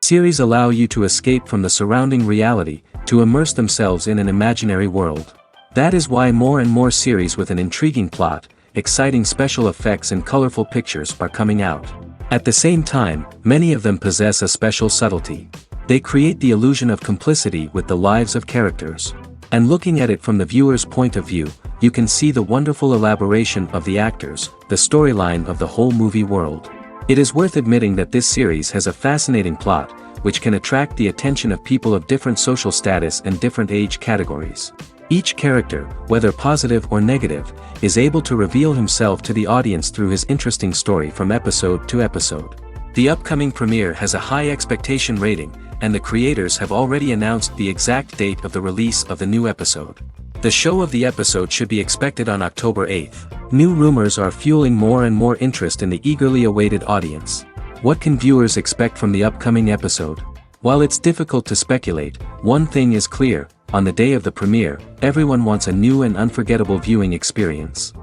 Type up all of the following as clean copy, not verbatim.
Series allow you to escape from the surrounding reality, to immerse themselves in an imaginary world. That is why more and more series with an intriguing plot, exciting special effects and colorful pictures are coming out. At the same time, many of them possess a special subtlety. They create the illusion of complicity with the lives of characters. And looking at it from the viewer's point of view, you can see the wonderful elaboration of the actors, the storyline of the whole movie world. It is worth admitting that this series has a fascinating plot, which can attract the attention of people of different social status and different age categories. Each character, whether positive or negative, is able to reveal himself to the audience through his interesting story from episode to episode. The upcoming premiere has a high expectation rating, and the creators have already announced the exact date of the release of the new episode. The show of the episode should be expected on October 8th. New rumors are fueling more and more interest in the eagerly awaited audience. What can viewers expect from the upcoming episode? While it's difficult to speculate, one thing is clear: on the day of the premiere, everyone wants a new and unforgettable viewing experience.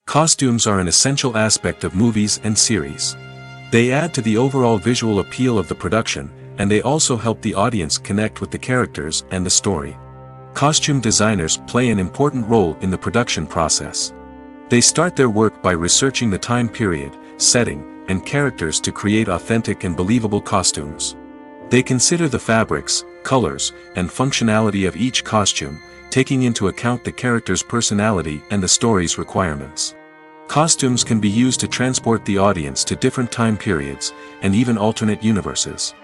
Costumes are an essential aspect of movies and series. They add to the overall visual appeal of the production, and they also help the audience connect with the characters and the story. Costume designers play an important role in the production process. They start their work by researching the time period, setting, and characters to create authentic and believable costumes. They consider the fabrics, colors, and functionality of each costume, taking into account the character's personality and the story's requirements. Costumes can be used to transport the audience to different time periods, and even alternate universes.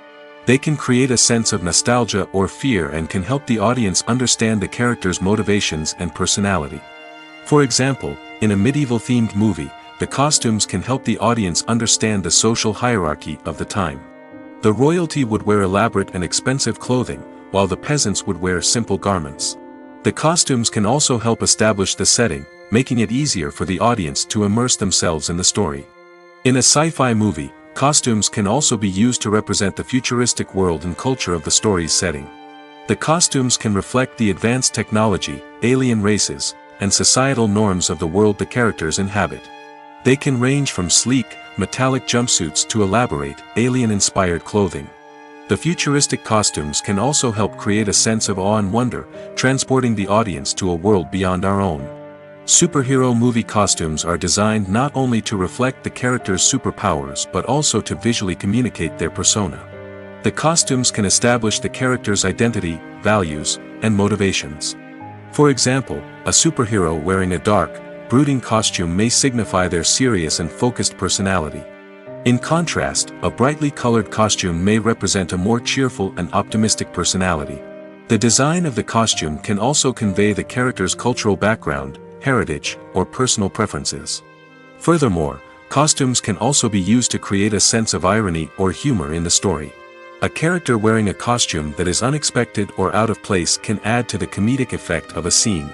They can create a sense of nostalgia or fear and can help the audience understand the character's motivations and personality. For example, in a medieval-themed movie, the costumes can help the audience understand the social hierarchy of the time. The royalty would wear elaborate and expensive clothing, while the peasants would wear simple garments. The costumes can also help establish the setting, making it easier for the audience to immerse themselves in the story. In a sci-fi movie, costumes can also be used to represent the futuristic world and culture of the story's setting. The costumes can reflect the advanced technology, alien races, and societal norms of the world the characters inhabit. They can range from sleek, metallic jumpsuits to elaborate, alien-inspired clothing. The futuristic costumes can also help create a sense of awe and wonder, transporting the audience to a world beyond our own. Superhero movie costumes are designed not only to reflect the character's superpowers but also to visually communicate their persona. The costumes can establish the character's identity, values, and motivations. For example, a superhero wearing a dark, brooding costume may signify their serious and focused personality. In contrast, a brightly colored costume may represent a more cheerful and optimistic personality. The design of the costume can also convey the character's cultural background, heritage, or personal preferences. Furthermore, costumes can also be used to create a sense of irony or humor in the story. A character wearing a costume that is unexpected or out of place can add to the comedic effect of a scene.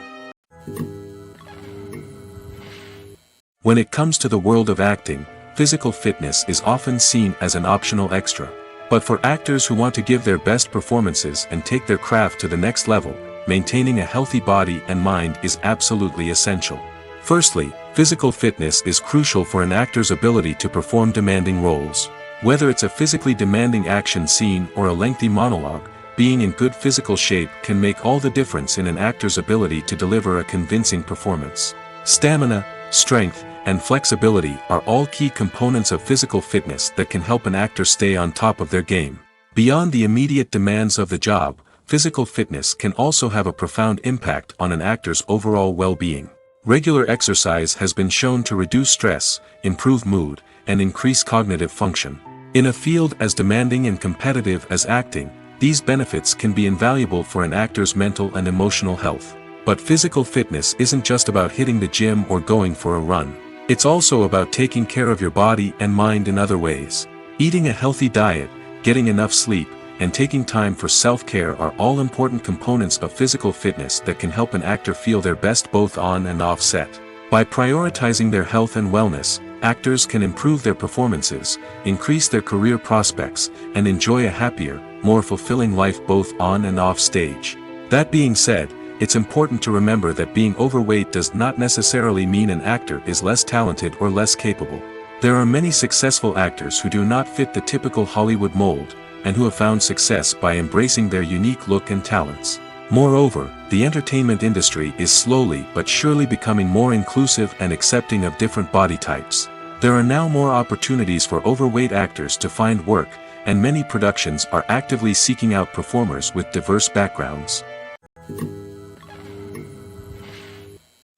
When it comes to the world of acting, physical fitness is often seen as an optional extra. But for actors who want to give their best performances and take their craft to the next level, maintaining a healthy body and mind is absolutely essential. Firstly, physical fitness is crucial for an actor's ability to perform demanding roles. Whether it's a physically demanding action scene or a lengthy monologue, being in good physical shape can make all the difference in an actor's ability to deliver a convincing performance. Stamina, strength, and flexibility are all key components of physical fitness that can help an actor stay on top of their game. Beyond the immediate demands of the job, physical fitness can also have a profound impact on an actor's overall well-being. Regular exercise has been shown to reduce stress, improve mood, and increase cognitive function. In a field as demanding and competitive as acting, these benefits can be invaluable for an actor's mental and emotional health. But physical fitness isn't just about hitting the gym or going for a run. It's also about taking care of your body and mind in other ways. Eating a healthy diet, getting enough sleep, and taking time for self-care are all important components of physical fitness that can help an actor feel their best both on and off set. By prioritizing their health and wellness, actors can improve their performances, increase their career prospects, and enjoy a happier, more fulfilling life both on and off stage. That being said, it's important to remember that being overweight does not necessarily mean an actor is less talented or less capable. There are many successful actors who do not fit the typical Hollywood mold, and who have found success by embracing their unique look and talents. Moreover, the entertainment industry is slowly but surely becoming more inclusive and accepting of different body types. There are now more opportunities for overweight actors to find work, and many productions are actively seeking out performers with diverse backgrounds.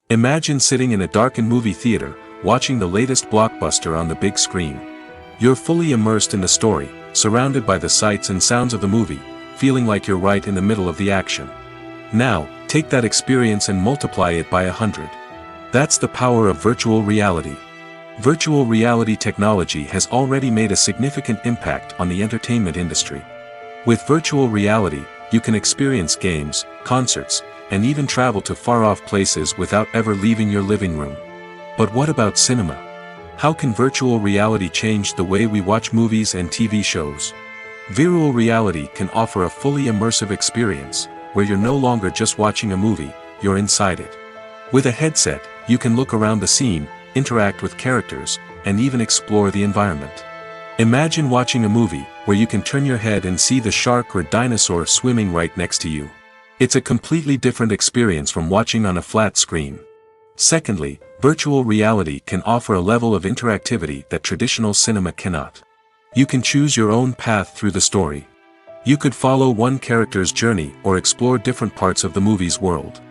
Imagine sitting in a darkened movie theater, watching the latest blockbuster on the big screen. You're fully immersed in the story, surrounded by the sights and sounds of the movie, feeling like you're right in the middle of the action. Now, take that experience and multiply it by 100. That's the power of virtual reality. Virtual reality technology has already made a significant impact on the entertainment industry. With virtual reality, you can experience games, concerts, and even travel to far-off places without ever leaving your living room. But what about cinema? How can virtual reality change the way we watch movies and TV shows? Virtual reality can offer a fully immersive experience, where you're no longer just watching a movie, you're inside it. With a headset, you can look around the scene, interact with characters, and even explore the environment. Imagine watching a movie where you can turn your head and see the shark or dinosaur swimming right next to you. It's a completely different experience from watching on a flat screen. Secondly, virtual reality can offer a level of interactivity that traditional cinema cannot. You can choose your own path through the story. You could follow one character's journey or explore different parts of the movie's world.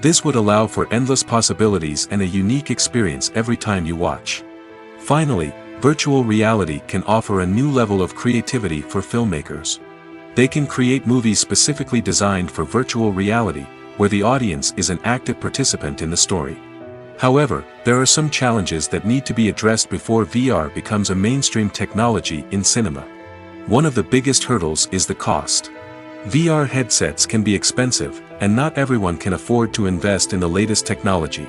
This would allow for endless possibilities and a unique experience every time you watch. Finally, virtual reality can offer a new level of creativity for filmmakers. They can create movies specifically designed for virtual reality, where the audience is an active participant in the story. However, there are some challenges that need to be addressed before VR becomes a mainstream technology in cinema. One of the biggest hurdles is the cost. VR headsets can be expensive, and not everyone can afford to invest in the latest technology.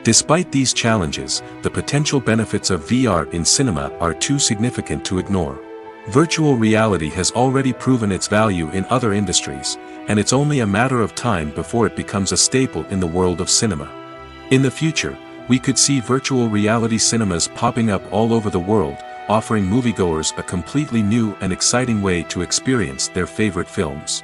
Despite these challenges, the potential benefits of VR in cinema are too significant to ignore. Virtual reality has already proven its value in other industries, and it's only a matter of time before it becomes a staple in the world of cinema. In the future, we could see virtual reality cinemas popping up all over the world, offering moviegoers a completely new and exciting way to experience their favorite films.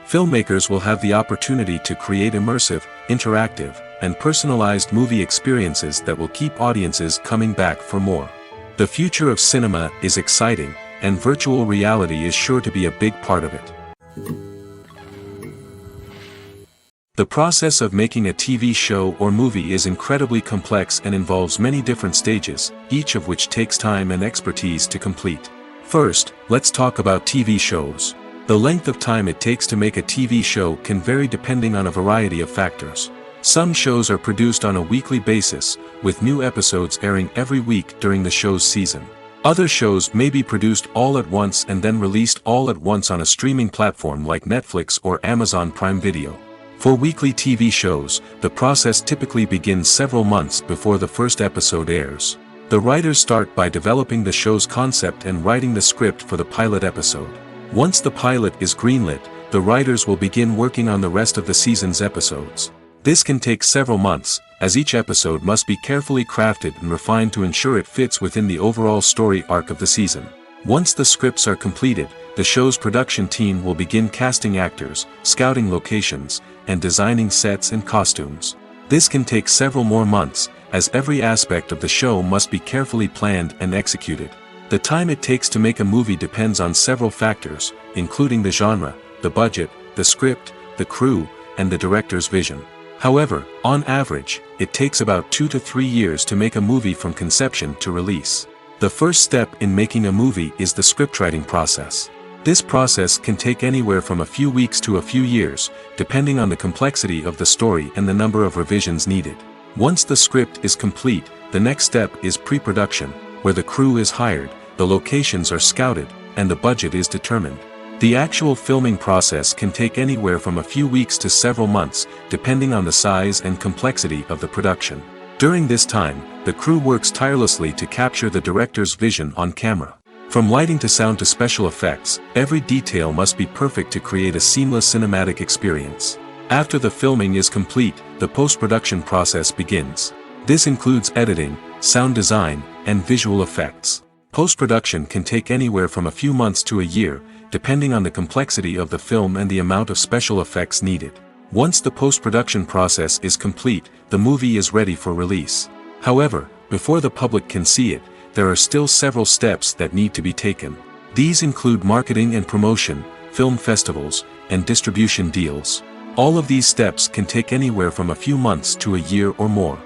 Filmmakers will have the opportunity to create immersive, interactive, and personalized movie experiences that will keep audiences coming back for more. The future of cinema is exciting, and virtual reality is sure to be a big part of it. The process of making a TV show or movie is incredibly complex and involves many different stages, each of which takes time and expertise to complete. First, let's talk about TV shows. The length of time it takes to make a TV show can vary depending on a variety of factors. Some shows are produced on a weekly basis, with new episodes airing every week during the show's season. Other shows may be produced all at once and then released all at once on a streaming platform like Netflix or Amazon Prime Video. For weekly TV shows, the process typically begins several months before the first episode airs. The writers start by developing the show's concept and writing the script for the pilot episode. Once the pilot is greenlit, the writers will begin working on the rest of the season's episodes. This can take several months, as each episode must be carefully crafted and refined to ensure it fits within the overall story arc of the season. Once the scripts are completed, the show's production team will begin casting actors, scouting locations, and designing sets and costumes. This can take several more months, as every aspect of the show must be carefully planned and executed. The time it takes to make a movie depends on several factors, including the genre, the budget, the script, the crew, and the director's vision. However, on average, it takes about 2 to 3 years to make a movie from conception to release. The first step in making a movie is the scriptwriting process. This process can take anywhere from a few weeks to a few years, depending on the complexity of the story and the number of revisions needed. Once the script is complete, the next step is pre-production, where the crew is hired, the locations are scouted, and the budget is determined. The actual filming process can take anywhere from a few weeks to several months, depending on the size and complexity of the production. During this time, the crew works tirelessly to capture the director's vision on camera. From lighting to sound to special effects, every detail must be perfect to create a seamless cinematic experience. After the filming is complete, the post-production process begins. This includes editing, sound design, and visual effects. Post-production can take anywhere from a few months to a year, depending on the complexity of the film and the amount of special effects needed. Once the post-production process is complete, the movie is ready for release. However, before the public can see it, there are still several steps that need to be taken. These include marketing and promotion, film festivals, and distribution deals. All of these steps can take anywhere from a few months to a year or more.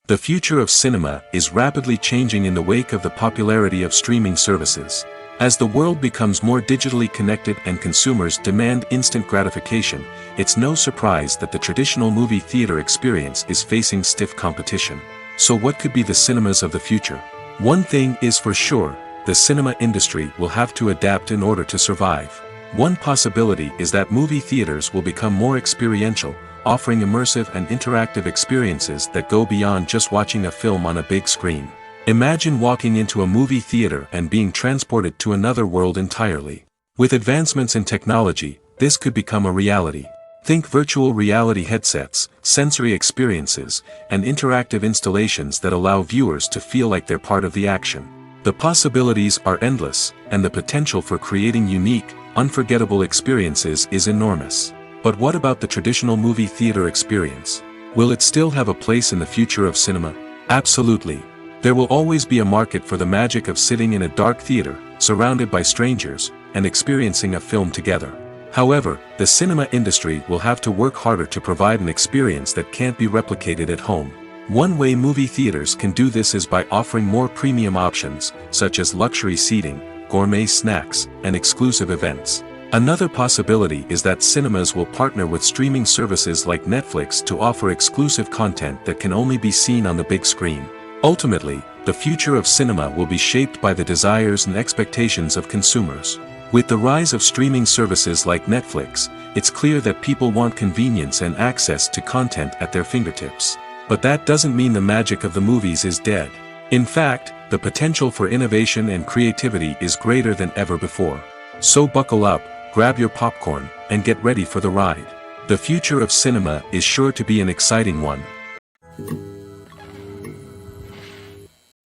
The future of cinema is rapidly changing in the wake of the popularity of streaming services. As the world becomes more digitally connected and consumers demand instant gratification, it's no surprise that the traditional movie theater experience is facing stiff competition. So what could be the cinemas of the future? One thing is for sure, the cinema industry will have to adapt in order to survive. One possibility is that movie theaters will become more experiential, offering immersive and interactive experiences that go beyond just watching a film on a big screen. Imagine walking into a movie theater and being transported to another world entirely. With advancements in technology, this could become a reality. Think virtual reality headsets, sensory experiences, and interactive installations that allow viewers to feel like they're part of the action. The possibilities are endless, and the potential for creating unique, unforgettable experiences is enormous. But what about the traditional movie theater experience? Will it still have a place in the future of cinema? Absolutely. There will always be a market for the magic of sitting in a dark theater, surrounded by strangers, and experiencing a film together. However, the cinema industry will have to work harder to provide an experience that can't be replicated at home. One way movie theaters can do this is by offering more premium options, such as luxury seating, gourmet snacks, and exclusive events. Another possibility is that cinemas will partner with streaming services like Netflix to offer exclusive content that can only be seen on the big screen. Ultimately, the future of cinema will be shaped by the desires and expectations of consumers. With the rise of streaming services like Netflix, it's clear that people want convenience and access to content at their fingertips. But that doesn't mean the magic of the movies is dead. In fact, the potential for innovation and creativity is greater than ever before. So buckle up, grab your popcorn, and get ready for the ride. The future of cinema is sure to be an exciting one.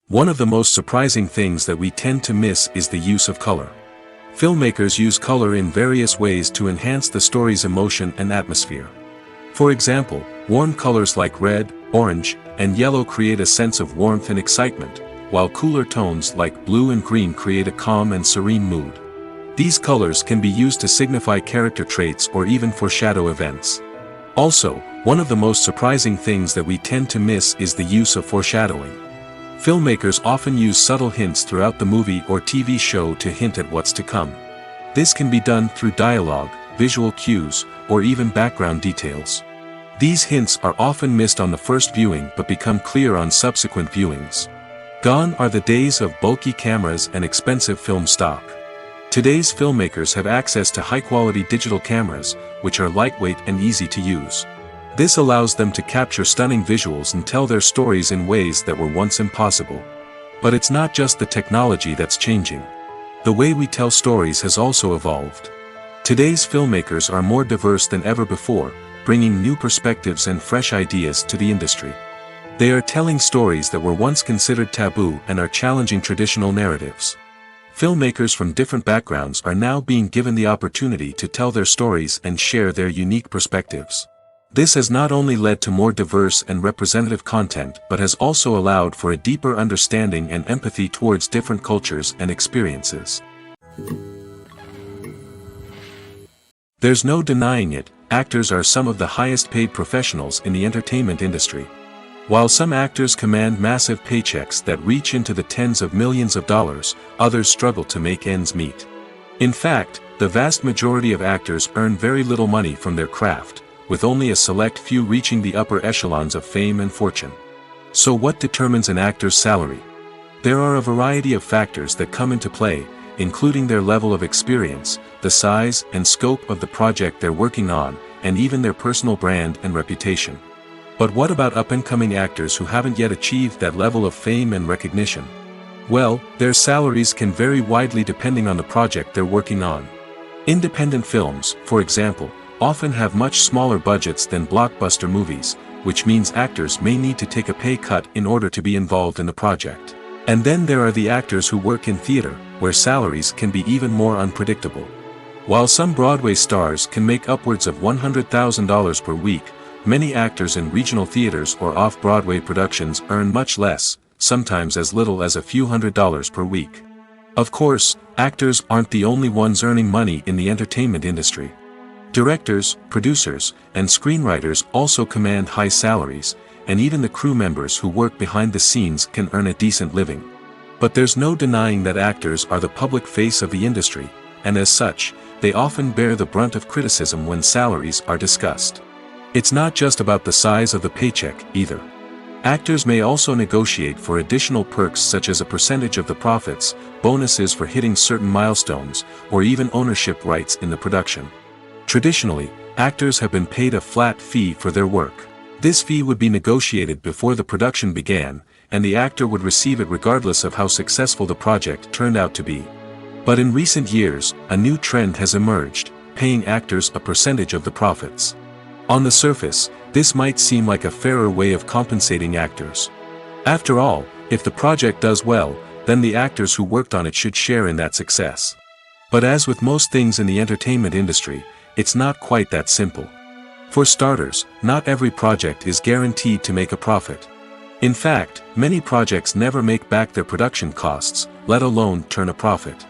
One of the most surprising things that we tend to miss is the use of color. Filmmakers use color in various ways to enhance the story's emotion and atmosphere. For example, warm colors like red, orange, and yellow create a sense of warmth and excitement, while cooler tones like blue and green create a calm and serene mood. These colors can be used to signify character traits or even foreshadow events. Also, one of the most surprising things that we tend to miss is the use of foreshadowing. Filmmakers often use subtle hints throughout the movie or TV show to hint at what's to come. This can be done through dialogue, visual cues, or even background details. These hints are often missed on the first viewing but become clear on subsequent viewings. Gone are the days of bulky cameras and expensive film stock. Today's filmmakers have access to high-quality digital cameras, which are lightweight and easy to use. This allows them to capture stunning visuals and tell their stories in ways that were once impossible. But it's not just the technology that's changing. The way we tell stories has also evolved. Today's filmmakers are more diverse than ever before, bringing new perspectives and fresh ideas to the industry. They are telling stories that were once considered taboo and are challenging traditional narratives. Filmmakers from different backgrounds are now being given the opportunity to tell their stories and share their unique perspectives. This has not only led to more diverse and representative content but has also allowed for a deeper understanding and empathy towards different cultures and experiences. There's no denying it, actors are some of the highest paid professionals in the entertainment industry. While some actors command massive paychecks that reach into the tens of millions of dollars, others struggle to make ends meet. In fact, the vast majority of actors earn very little money from their craft, with only a select few reaching the upper echelons of fame and fortune. So what determines an actor's salary? There are a variety of factors that come into play, including their level of experience, the size and scope of the project they're working on, and even their personal brand and reputation. But what about up-and-coming actors who haven't yet achieved that level of fame and recognition? Well, their salaries can vary widely depending on the project they're working on. Independent films, for example, often have much smaller budgets than blockbuster movies, which means actors may need to take a pay cut in order to be involved in the project. And then there are the actors who work in theater, where salaries can be even more unpredictable. While some Broadway stars can make upwards of $100,000 per week, many actors in regional theaters or off-Broadway productions earn much less, sometimes as little as a few $100s per week. Of course, actors aren't the only ones earning money in the entertainment industry. Directors, producers, and screenwriters also command high salaries, and even the crew members who work behind the scenes can earn a decent living. But there's no denying that actors are the public face of the industry, and as such, they often bear the brunt of criticism when salaries are discussed. It's not just about the size of the paycheck, either. Actors may also negotiate for additional perks such as a percentage of the profits, bonuses for hitting certain milestones, or even ownership rights in the production. Traditionally, actors have been paid a flat fee for their work. This fee would be negotiated before the production began, and the actor would receive it regardless of how successful the project turned out to be. But in recent years, a new trend has emerged, paying actors a percentage of the profits. On the surface, this might seem like a fairer way of compensating actors. After all, if the project does well, then the actors who worked on it should share in that success. But as with most things in the entertainment industry, it's not quite that simple. For starters, not every project is guaranteed to make a profit. In fact, many projects never make back their production costs, let alone turn a profit.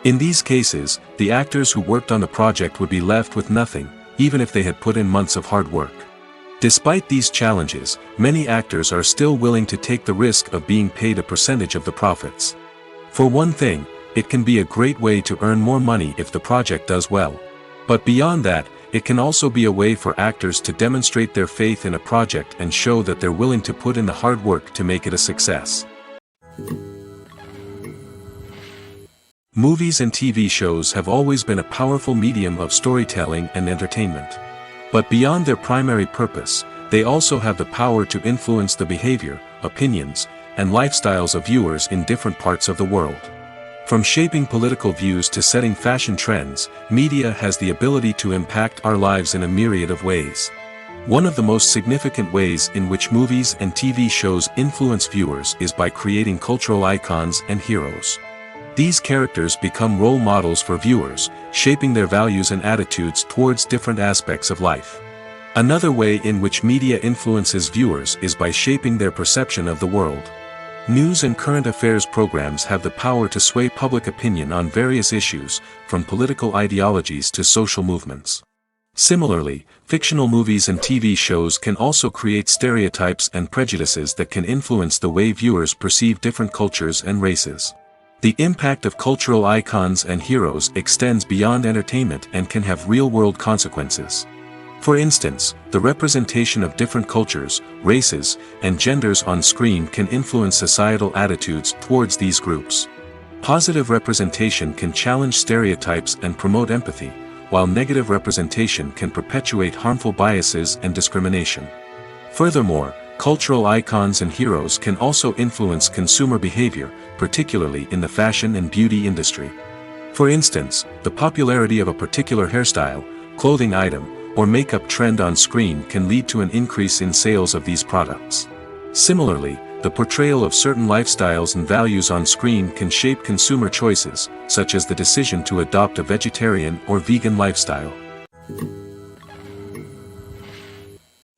In these cases, the actors who worked on the project would be left with nothing, even if they had put in months of hard work. Despite these challenges, many actors are still willing to take the risk of being paid a percentage of the profits. For one thing, it can be a great way to earn more money if the project does well. But beyond that, it can also be a way for actors to demonstrate their faith in a project and show that they're willing to put in the hard work to make it a success. Movies and TV shows have always been a powerful medium of storytelling and entertainment. But beyond their primary purpose, they also have the power to influence the behavior, opinions, and lifestyles of viewers in different parts of the world. From shaping political views to setting fashion trends, media has the ability to impact our lives in a myriad of ways. One of the most significant ways in which movies and TV shows influence viewers is by creating cultural icons and heroes. These characters become role models for viewers, shaping their values and attitudes towards different aspects of life. Another way in which media influences viewers is by shaping their perception of the world. News and current affairs programs have the power to sway public opinion on various issues, from political ideologies to social movements. Similarly, fictional movies and TV shows can also create stereotypes and prejudices that can influence the way viewers perceive different cultures and races. The impact of cultural icons and heroes extends beyond entertainment and can have real-world consequences. For instance, the representation of different cultures, races, and genders on screen can influence societal attitudes towards these groups. Positive representation can challenge stereotypes and promote empathy, while negative representation can perpetuate harmful biases and discrimination. Furthermore, cultural icons and heroes can also influence consumer behavior, particularly in the fashion and beauty industry. For instance, the popularity of a particular hairstyle, clothing item, or makeup trend on screen can lead to an increase in sales of these products. Similarly, the portrayal of certain lifestyles and values on screen can shape consumer choices, such as the decision to adopt a vegetarian or vegan lifestyle.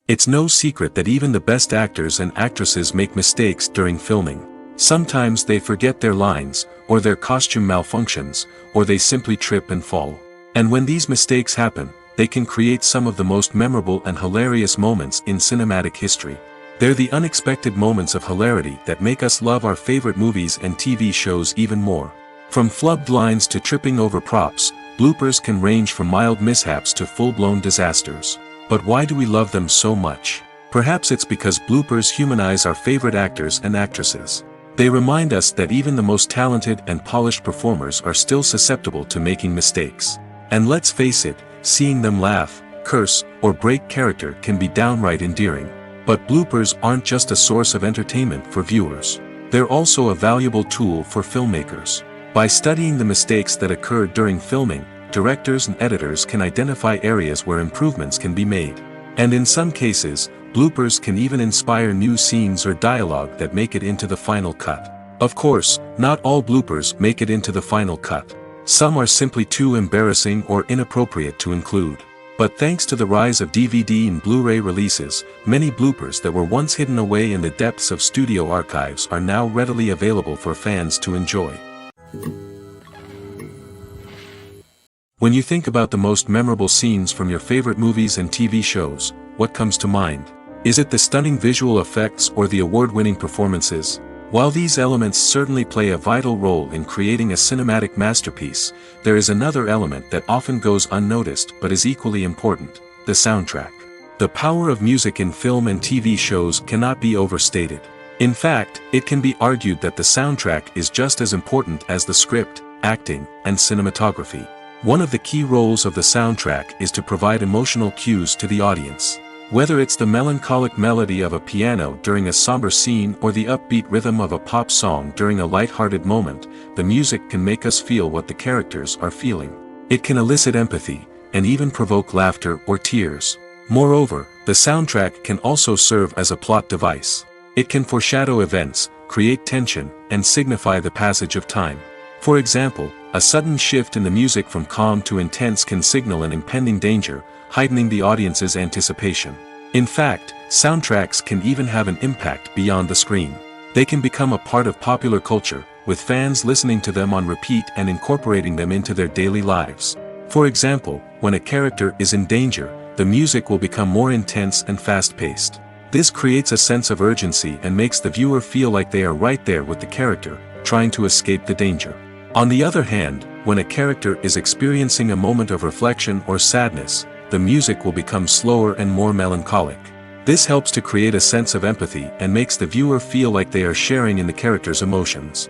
It's no secret that even the best actors and actresses make mistakes during filming. Sometimes they forget their lines, or their costume malfunctions, or they simply trip and fall. And when these mistakes happen, they can create some of the most memorable and hilarious moments in cinematic history. They're the unexpected moments of hilarity that make us love our favorite movies and TV shows even more. From flubbed lines to tripping over props, bloopers can range from mild mishaps to full-blown disasters. But why do we love them so much? Perhaps it's because bloopers humanize our favorite actors and actresses. They remind us that even the most talented and polished performers are still susceptible to making mistakes. And let's face it, seeing them laugh, curse, or break character can be downright endearing. But bloopers aren't just a source of entertainment for viewers. They're also a valuable tool for filmmakers. By studying the mistakes that occurred during filming, directors and editors can identify areas where improvements can be made. And in some cases, Bloopers can even inspire new scenes or dialogue that make it into the final cut. Of course, not all bloopers make it into the final cut. Some are simply too embarrassing or inappropriate to include. But thanks to the rise of DVD and Blu-ray releases, many bloopers that were once hidden away in the depths of studio archives are now readily available for fans to enjoy. When you think about the most memorable scenes from your favorite movies and TV shows, what comes to mind? Is it the stunning visual effects or the award-winning performances? While these elements certainly play a vital role in creating a cinematic masterpiece, there is another element that often goes unnoticed but is equally important: the soundtrack. The power of music in film and TV shows cannot be overstated. In fact, it can be argued that the soundtrack is just as important as the script, acting, and cinematography. One of the key roles of the soundtrack is to provide emotional cues to the audience. Whether it's the melancholic melody of a piano during a somber scene or the upbeat rhythm of a pop song during a light-hearted moment, the music can make us feel what the characters are feeling. It can elicit empathy, and even provoke laughter or tears. Moreover, the soundtrack can also serve as a plot device. It can foreshadow events, create tension, and signify the passage of time. For example, a sudden shift in the music from calm to intense can signal an impending danger, heightening the audience's anticipation. In fact, soundtracks can even have an impact beyond the screen. They can become a part of popular culture, with fans listening to them on repeat and incorporating them into their daily lives. For example, when a character is in danger, the music will become more intense and fast-paced. This creates a sense of urgency and makes the viewer feel like they are right there with the character, trying to escape the danger. On the other hand, when a character is experiencing a moment of reflection or sadness, the music will become slower and more melancholic. This helps to create a sense of empathy and makes the viewer feel like they are sharing in the character's emotions.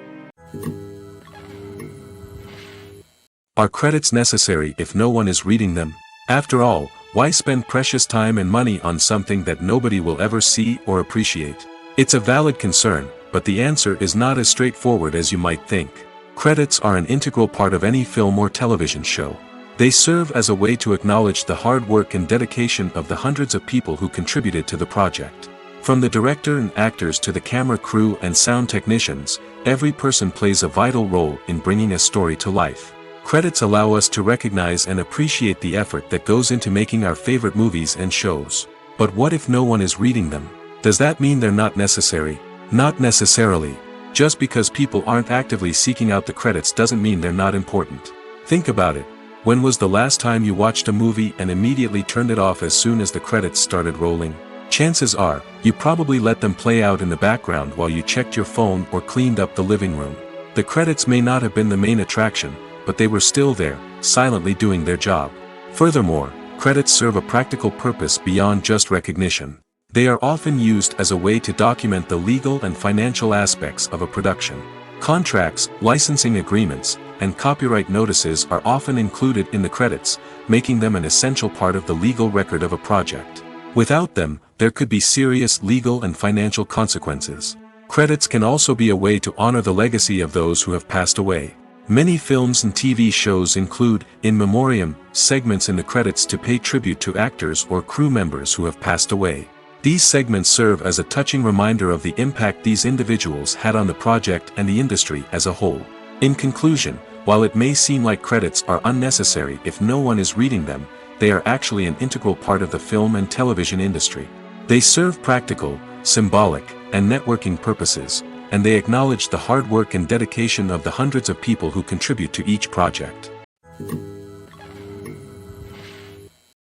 Are credits necessary if no one is reading them? After all, why spend precious time and money on something that nobody will ever see or appreciate? It's a valid concern, but the answer is not as straightforward as you might think. Credits are an integral part of any film or television show. They serve as a way to acknowledge the hard work and dedication of the hundreds of people who contributed to the project. From the director and actors to the camera crew and sound technicians, every person plays a vital role in bringing a story to life. Credits allow us to recognize and appreciate the effort that goes into making our favorite movies and shows. But what if no one is reading them? Does that mean they're not necessary? Not necessarily. Just because people aren't actively seeking out the credits doesn't mean they're not important. Think about it. When was the last time you watched a movie and immediately turned it off as soon as the credits started rolling? Chances are, you probably let them play out in the background while you checked your phone or cleaned up the living room. The credits may not have been the main attraction, but they were still there, silently doing their job. Furthermore, credits serve a practical purpose beyond just recognition. They are often used as a way to document the legal and financial aspects of a production. Contracts, licensing agreements, and copyright notices are often included in the credits, making them an essential part of the legal record of a project. Without them, there could be serious legal and financial consequences. Credits can also be a way to honor the legacy of those who have passed away. Many films and TV shows include, in memoriam, segments in the credits to pay tribute to actors or crew members who have passed away. These segments serve as a touching reminder of the impact these individuals had on the project and the industry as a whole. In conclusion, while it may seem like credits are unnecessary if no one is reading them, they are actually an integral part of the film and television industry. They serve practical, symbolic, and networking purposes, and they acknowledge the hard work and dedication of the hundreds of people who contribute to each project.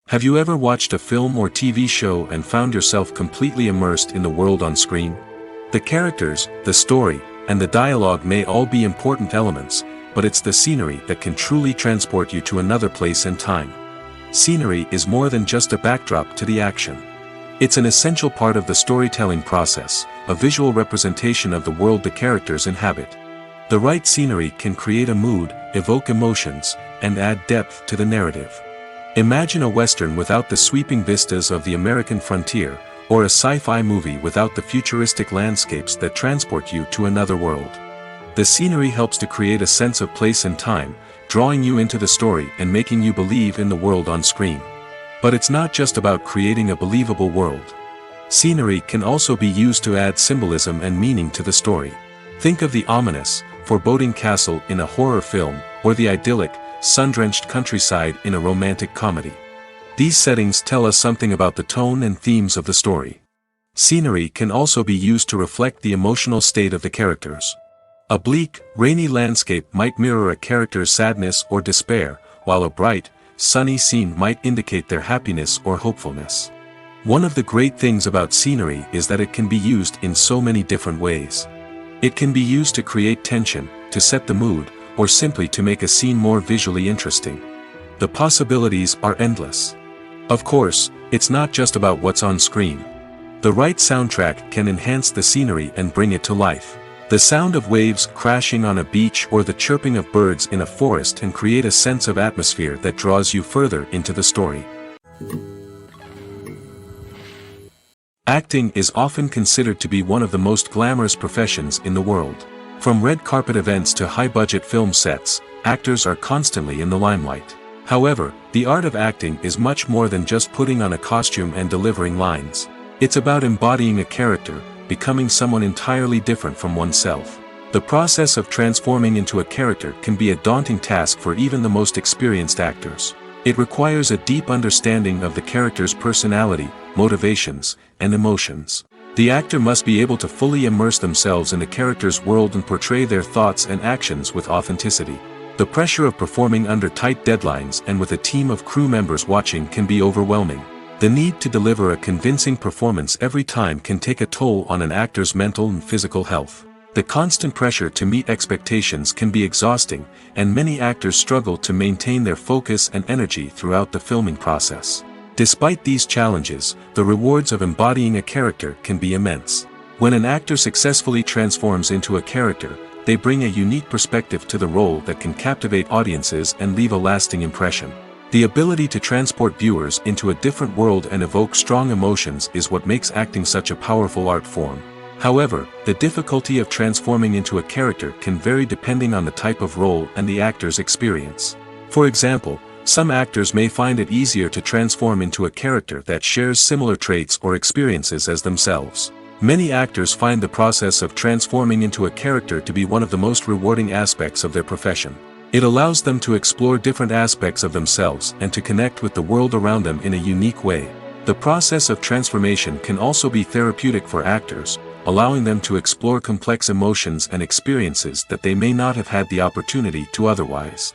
Have you ever watched a film or TV show and found yourself completely immersed in the world on screen? The characters, the story, and the dialogue may all be important elements, but it's the scenery that can truly transport you to another place and time. Scenery is more than just a backdrop to the action. It's an essential part of the storytelling process, a visual representation of the world the characters inhabit. The right scenery can create a mood, evoke emotions, and add depth to the narrative. Imagine a Western without the sweeping vistas of the American frontier, or a sci-fi movie without the futuristic landscapes that transport you to another world. The scenery helps to create a sense of place and time, drawing you into the story and making you believe in the world on screen. But it's not just about creating a believable world. Scenery can also be used to add symbolism and meaning to the story. Think of the ominous, foreboding castle in a horror film, or the idyllic, sun-drenched countryside in a romantic comedy. These settings tell us something about the tone and themes of the story. Scenery can also be used to reflect the emotional state of the characters. A bleak, rainy landscape might mirror a character's sadness or despair, while a bright, sunny scene might indicate their happiness or hopefulness. One of the great things about scenery is that it can be used in so many different ways. It can be used to create tension, to set the mood, or simply to make a scene more visually interesting. The possibilities are endless. Of course, it's not just about what's on screen. The right soundtrack can enhance the scenery and bring it to life. The sound of waves crashing on a beach or the chirping of birds in a forest can create a sense of atmosphere that draws you further into the story. Acting is often considered to be one of the most glamorous professions in the world. From red carpet events to high-budget film sets, actors are constantly in the limelight. However, the art of acting is much more than just putting on a costume and delivering lines. It's about embodying a character, becoming someone entirely different from oneself. The process of transforming into a character can be a daunting task for even the most experienced actors. It requires a deep understanding of the character's personality, motivations, and emotions. The actor must be able to fully immerse themselves in the character's world and portray their thoughts and actions with authenticity. The pressure of performing under tight deadlines and with a team of crew members watching can be overwhelming. The need to deliver a convincing performance every time can take a toll on an actor's mental and physical health. The constant pressure to meet expectations can be exhausting, and many actors struggle to maintain their focus and energy throughout the filming process. Despite these challenges, the rewards of embodying a character can be immense. When an actor successfully transforms into a character, they bring a unique perspective to the role that can captivate audiences and leave a lasting impression. The ability to transport viewers into a different world and evoke strong emotions is what makes acting such a powerful art form. However, the difficulty of transforming into a character can vary depending on the type of role and the actor's experience. For example, some actors may find it easier to transform into a character that shares similar traits or experiences as themselves. Many actors find the process of transforming into a character to be one of the most rewarding aspects of their profession. It allows them to explore different aspects of themselves and to connect with the world around them in a unique way. The process of transformation can also be therapeutic for actors, allowing them to explore complex emotions and experiences that they may not have had the opportunity to otherwise.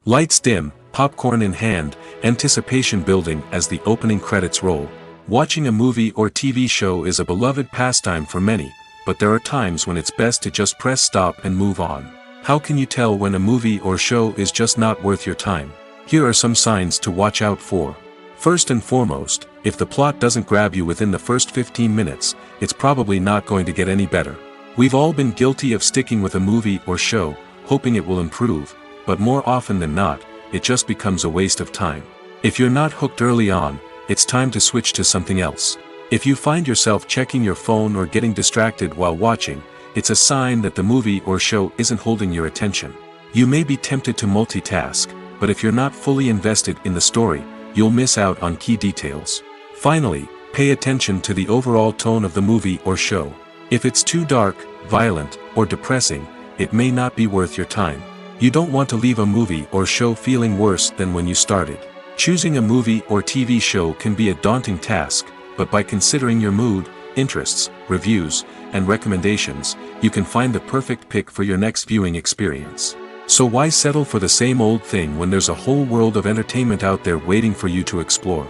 Lights dim, popcorn in hand, anticipation building as the opening credits roll. Watching a movie or TV show is a beloved pastime for many, but there are times when it's best to just press stop and move on. How can you tell when a movie or show is just not worth your time? Here are some signs to watch out for. First and foremost, if the plot doesn't grab you within the first 15 minutes, it's probably not going to get any better. We've all been guilty of sticking with a movie or show, hoping it will improve, but more often than not, it just becomes a waste of time. If you're not hooked early on, it's time to switch to something else. If you find yourself checking your phone or getting distracted while watching, it's a sign that the movie or show isn't holding your attention. You may be tempted to multitask, but if you're not fully invested in the story, you'll miss out on key details. Finally, pay attention to the overall tone of the movie or show. If it's too dark, violent, or depressing, it may not be worth your time. You don't want to leave a movie or show feeling worse than when you started. Choosing a movie or TV show can be a daunting task, but by considering your mood, interests, reviews, and recommendations, you can find the perfect pick for your next viewing experience. So why settle for the same old thing when there's a whole world of entertainment out there waiting for you to explore?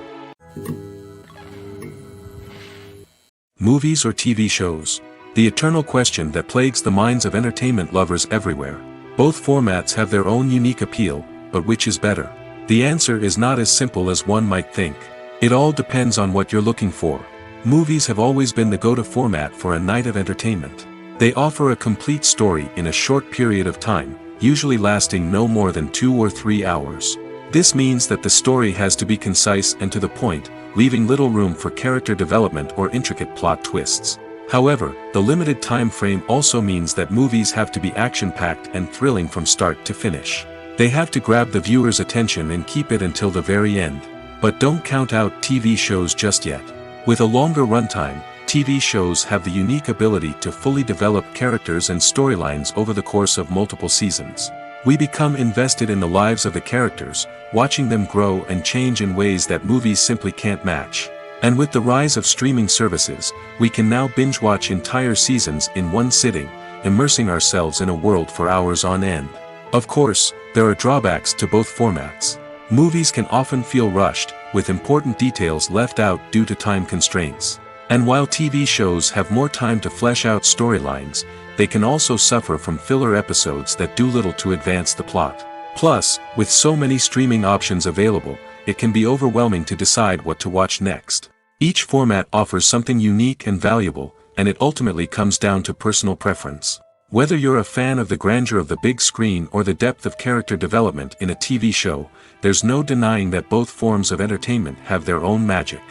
Movies or TV shows? The eternal question that plagues the minds of entertainment lovers everywhere. Both formats have their own unique appeal, but which is better? The answer is not as simple as one might think. It all depends on what you're looking for. Movies have always been the go-to format for a night of entertainment. They offer a complete story in a short period of time, usually lasting no more than 2 or 3 hours. This means that the story has to be concise and to the point, leaving little room for character development or intricate plot twists. However, the limited time frame also means that movies have to be action-packed and thrilling from start to finish. They have to grab the viewer's attention and keep it until the very end. But don't count out TV shows just yet. With a longer runtime, TV shows have the unique ability to fully develop characters and storylines over the course of multiple seasons. We become invested in the lives of the characters, watching them grow and change in ways that movies simply can't match. And with the rise of streaming services, we can now binge-watch entire seasons in one sitting, immersing ourselves in a world for hours on end. Of course, there are drawbacks to both formats. Movies can often feel rushed, with important details left out due to time constraints. And while TV shows have more time to flesh out storylines, they can also suffer from filler episodes that do little to advance the plot. Plus, with so many streaming options available, it can be overwhelming to decide what to watch next. Each format offers something unique and valuable, and it ultimately comes down to personal preference. Whether you're a fan of the grandeur of the big screen or the depth of character development in a TV show, there's no denying that both forms of entertainment have their own magic.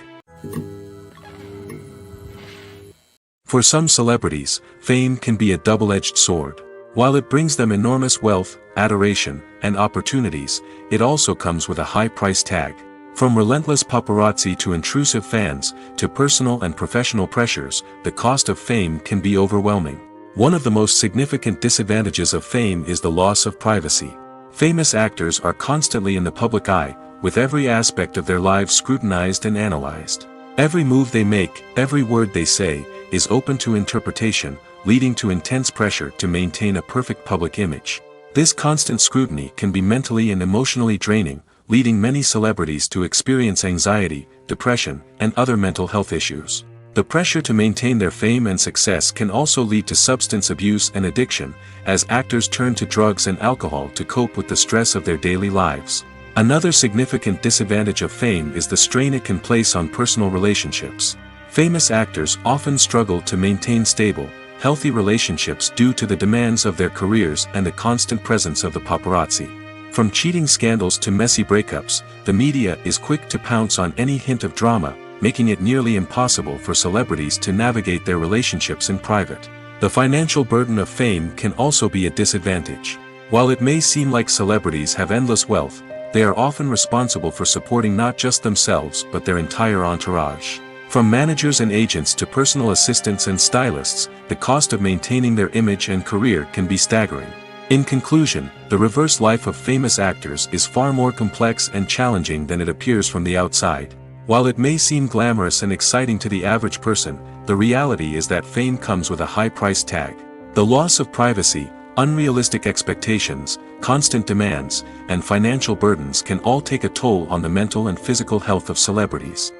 For some celebrities, fame can be a double-edged sword. While it brings them enormous wealth, adoration, and opportunities, it also comes with a high price tag. From relentless paparazzi to intrusive fans, to personal and professional pressures, the cost of fame can be overwhelming. One of the most significant disadvantages of fame is the loss of privacy. Famous actors are constantly in the public eye, with every aspect of their lives scrutinized and analyzed. Every move they make, every word they say, is open to interpretation, leading to intense pressure to maintain a perfect public image. This constant scrutiny can be mentally and emotionally draining, leading many celebrities to experience anxiety, depression, and other mental health issues. The pressure to maintain their fame and success can also lead to substance abuse and addiction, as actors turn to drugs and alcohol to cope with the stress of their daily lives. Another significant disadvantage of fame is the strain it can place on personal relationships. Famous actors often struggle to maintain stable, healthy relationships due to the demands of their careers and the constant presence of the paparazzi. From cheating scandals to messy breakups, the media is quick to pounce on any hint of drama, making it nearly impossible for celebrities to navigate their relationships in private. The financial burden of fame can also be a disadvantage. While it may seem like celebrities have endless wealth, they are often responsible for supporting not just themselves but their entire entourage. From managers and agents to personal assistants and stylists, the cost of maintaining their image and career can be staggering. In conclusion, the reverse life of famous actors is far more complex and challenging than it appears from the outside. While it may seem glamorous and exciting to the average person, the reality is that fame comes with a high price tag. The loss of privacy, unrealistic expectations, constant demands, and financial burdens can all take a toll on the mental and physical health of celebrities.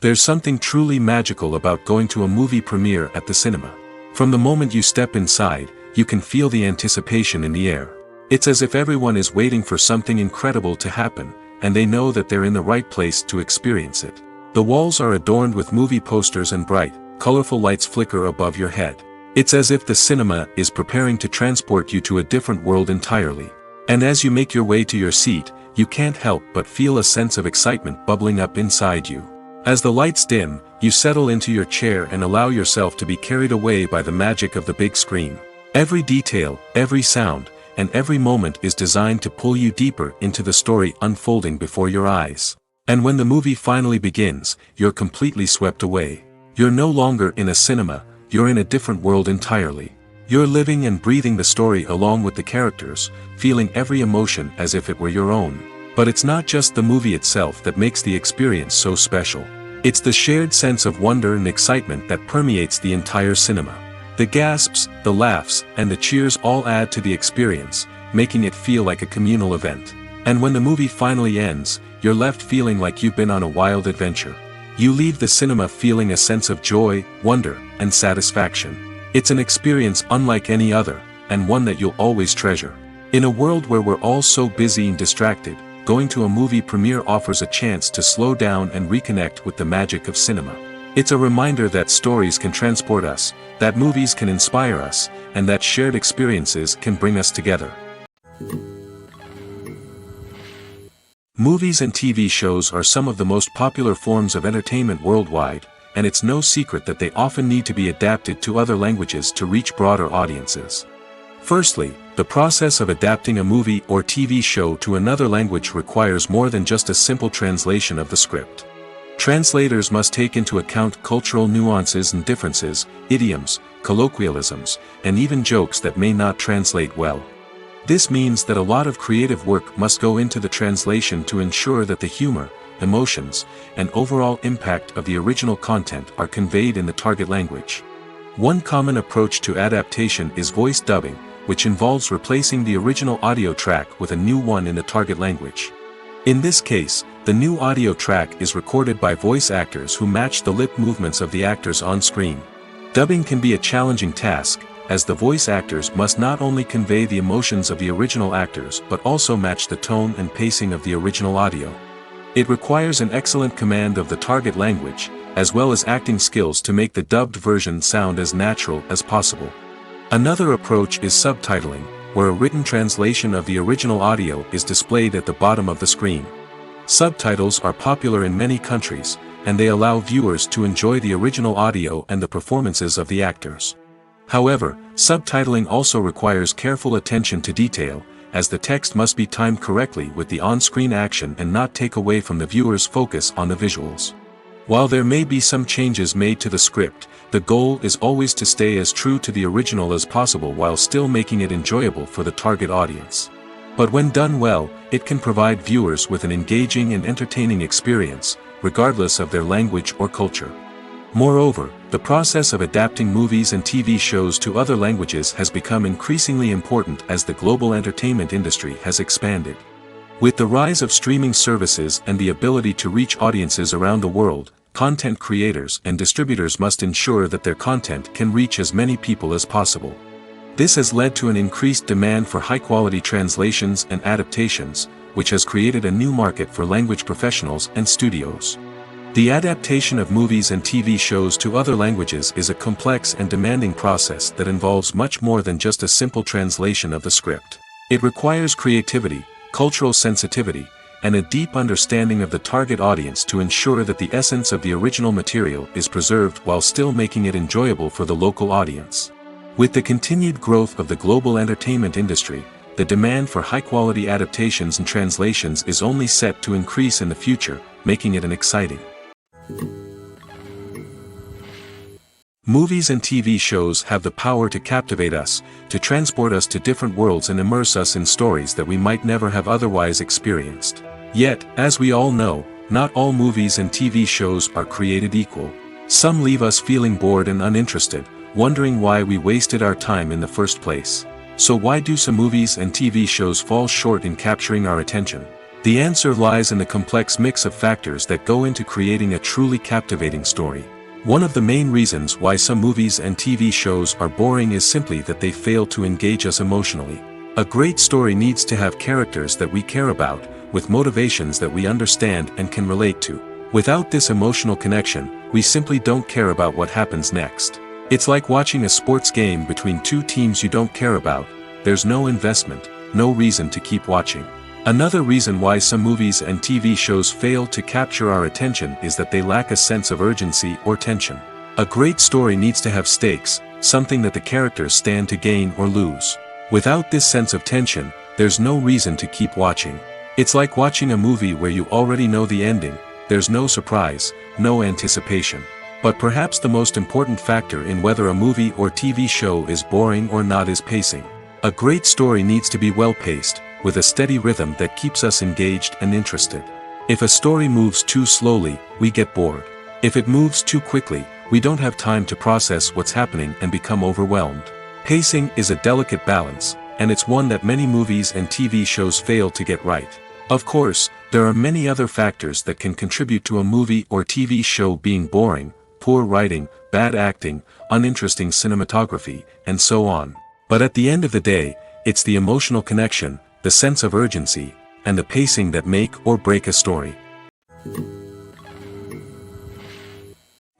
There's something truly magical about going to a movie premiere at the cinema. From the moment you step inside, you can feel the anticipation in the air. It's as if everyone is waiting for something incredible to happen, and they know that they're in the right place to experience it. The walls are adorned with movie posters and bright, colorful lights flicker above your head. It's as if the cinema is preparing to transport you to a different world entirely. And as you make your way to your seat, you can't help but feel a sense of excitement bubbling up inside you. As the lights dim, you settle into your chair and allow yourself to be carried away by the magic of the big screen. Every detail, every sound, and every moment is designed to pull you deeper into the story unfolding before your eyes. And when the movie finally begins, you're completely swept away. You're no longer in a cinema, you're in a different world entirely. You're living and breathing the story along with the characters, feeling every emotion as if it were your own. But it's not just the movie itself that makes the experience so special. It's the shared sense of wonder and excitement that permeates the entire cinema. The gasps, the laughs, and the cheers all add to the experience, making it feel like a communal event. And when the movie finally ends, you're left feeling like you've been on a wild adventure. You leave the cinema feeling a sense of joy, wonder, and satisfaction. It's an experience unlike any other, and one that you'll always treasure. In a world where we're all so busy and distracted, going to a movie premiere offers a chance to slow down and reconnect with the magic of cinema. It's a reminder that stories can transport us, that movies can inspire us, and that shared experiences can bring us together. Movies and TV shows are some of the most popular forms of entertainment worldwide, and it's no secret that they often need to be adapted to other languages to reach broader audiences. Firstly, the process of adapting a movie or TV show to another language requires more than just a simple translation of the script. Translators must take into account cultural nuances and differences, idioms, colloquialisms, and even jokes that may not translate well. This means that a lot of creative work must go into the translation to ensure that the humor, emotions, and overall impact of the original content are conveyed in the target language. One common approach to adaptation is voice dubbing, which involves replacing the original audio track with a new one in the target language. In this case, the new audio track is recorded by voice actors who match the lip movements of the actors on screen. Dubbing can be a challenging task, as the voice actors must not only convey the emotions of the original actors but also match the tone and pacing of the original audio. It requires an excellent command of the target language, as well as acting skills to make the dubbed version sound as natural as possible. Another approach is subtitling, where a written translation of the original audio is displayed at the bottom of the screen. Subtitles are popular in many countries, and they allow viewers to enjoy the original audio and the performances of the actors. However, subtitling also requires careful attention to detail, as the text must be timed correctly with the on-screen action and not take away from the viewer's focus on the visuals. While there may be some changes made to the script, the goal is always to stay as true to the original as possible while still making it enjoyable for the target audience. But when done well, it can provide viewers with an engaging and entertaining experience, regardless of their language or culture. Moreover, the process of adapting movies and TV shows to other languages has become increasingly important as the global entertainment industry has expanded. With the rise of streaming services and the ability to reach audiences around the world, content creators and distributors must ensure that their content can reach as many people as possible. This has led to an increased demand for high-quality translations and adaptations, which has created a new market for language professionals and studios. The adaptation of movies and TV shows to other languages is a complex and demanding process that involves much more than just a simple translation of the script. It requires creativity, cultural sensitivity, and a deep understanding of the target audience to ensure that the essence of the original material is preserved while still making it enjoyable for the local audience. With the continued growth of the global entertainment industry, the demand for high-quality adaptations and translations is only set to increase in the future, making it an exciting. Movies and TV shows have the power to captivate us, to transport us to different worlds and immerse us in stories that we might never have otherwise experienced. Yet, as we all know, not all movies and TV shows are created equal. Some leave us feeling bored and uninterested, wondering why we wasted our time in the first place. So why do some movies and TV shows fall short in capturing our attention? The answer lies in the complex mix of factors that go into creating a truly captivating story. One of the main reasons why some movies and TV shows are boring is simply that they fail to engage us emotionally. A great story needs to have characters that we care about, with motivations that we understand and can relate to. Without this emotional connection, we simply don't care about what happens next. It's like watching a sports game between two teams you don't care about. There's no investment, no reason to keep watching. Another reason why some movies and TV shows fail to capture our attention is that they lack a sense of urgency or tension. A great story needs to have stakes, something that the characters stand to gain or lose. Without this sense of tension, there's no reason to keep watching. It's like watching a movie where you already know the ending. There's no surprise, no anticipation. But perhaps the most important factor in whether a movie or TV show is boring or not is pacing. A great story needs to be well-paced, with a steady rhythm that keeps us engaged and interested. If a story moves too slowly, we get bored. If it moves too quickly, we don't have time to process what's happening and become overwhelmed. Pacing is a delicate balance, and it's one that many movies and TV shows fail to get right. Of course, there are many other factors that can contribute to a movie or TV show being boring: poor writing, bad acting, uninteresting cinematography, and so on. But at the end of the day, it's the emotional connection, the sense of urgency, and the pacing that make or break a story.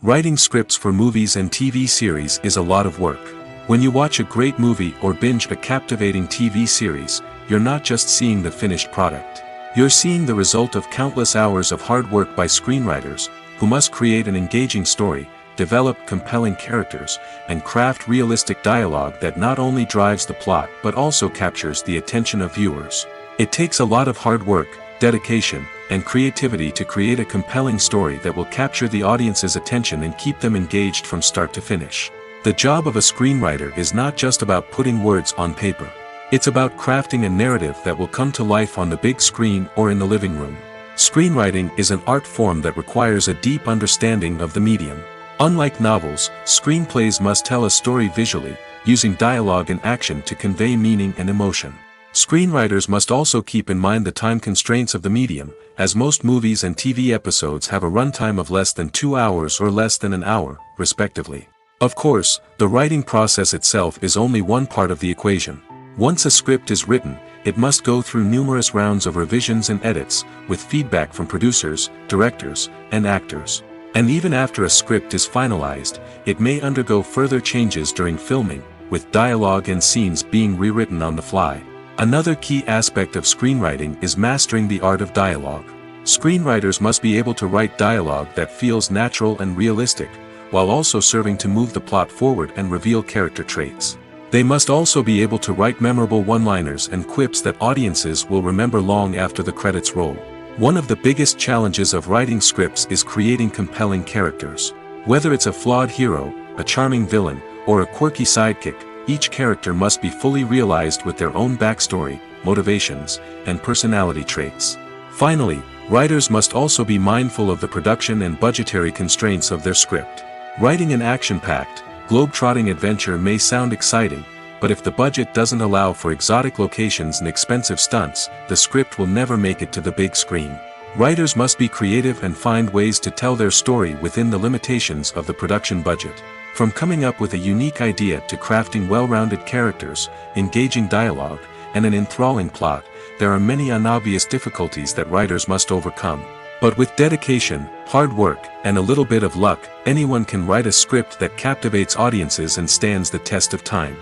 Writing scripts for movies and TV series is a lot of work. When you watch a great movie or binge a captivating TV series, you're not just seeing the finished product. You're seeing the result of countless hours of hard work by screenwriters, who must create an engaging story, develop compelling characters, and craft realistic dialogue that not only drives the plot but also captures the attention of viewers. It takes a lot of hard work, dedication, and creativity to create a compelling story that will capture the audience's attention and keep them engaged from start to finish. The job of a screenwriter is not just about putting words on paper. It's about crafting a narrative that will come to life on the big screen or in the living room. Screenwriting is an art form that requires a deep understanding of the medium. Unlike novels, screenplays must tell a story visually, using dialogue and action to convey meaning and emotion. Screenwriters must also keep in mind the time constraints of the medium, as most movies and TV episodes have a runtime of less than 2 hours or less than an hour, respectively. Of course, the writing process itself is only one part of the equation. Once a script is written, it must go through numerous rounds of revisions and edits, with feedback from producers, directors, and actors. And even after a script is finalized, it may undergo further changes during filming, with dialogue and scenes being rewritten on the fly. Another key aspect of screenwriting is mastering the art of dialogue. Screenwriters must be able to write dialogue that feels natural and realistic, while also serving to move the plot forward and reveal character traits. They must also be able to write memorable one-liners and quips that audiences will remember long after the credits roll. One of the biggest challenges of writing scripts is creating compelling characters. Whether it's a flawed hero, a charming villain, or a quirky sidekick, each character must be fully realized with their own backstory, motivations, and personality traits. Finally, writers must also be mindful of the production and budgetary constraints of their script. Writing an action-packed, globe-trotting adventure may sound exciting, but if the budget doesn't allow for exotic locations and expensive stunts, the script will never make it to the big screen. Writers must be creative and find ways to tell their story within the limitations of the production budget. From coming up with a unique idea to crafting well-rounded characters, engaging dialogue, and an enthralling plot, there are many unobvious difficulties that writers must overcome. But with dedication, hard work, and a little bit of luck, anyone can write a script that captivates audiences and stands the test of time.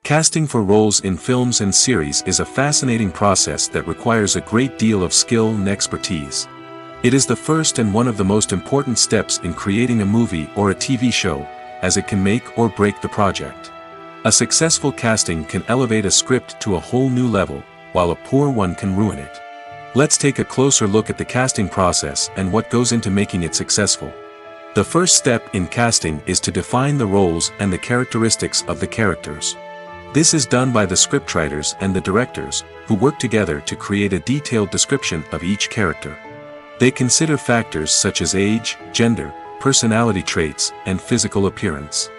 Casting for roles in films and series is a fascinating process that requires a great deal of skill and expertise. It is the first and one of the most important steps in creating a movie or a TV show, as it can make or break the project. A successful casting can elevate a script to a whole new level, while a poor one can ruin it. Let's take a closer look at the casting process and what goes into making it successful. The first step in casting is to define the roles and the characteristics of the characters. This is done by the scriptwriters and the directors, who work together to create a detailed description of each character. They consider factors such as age, gender, personality traits, and physical appearance.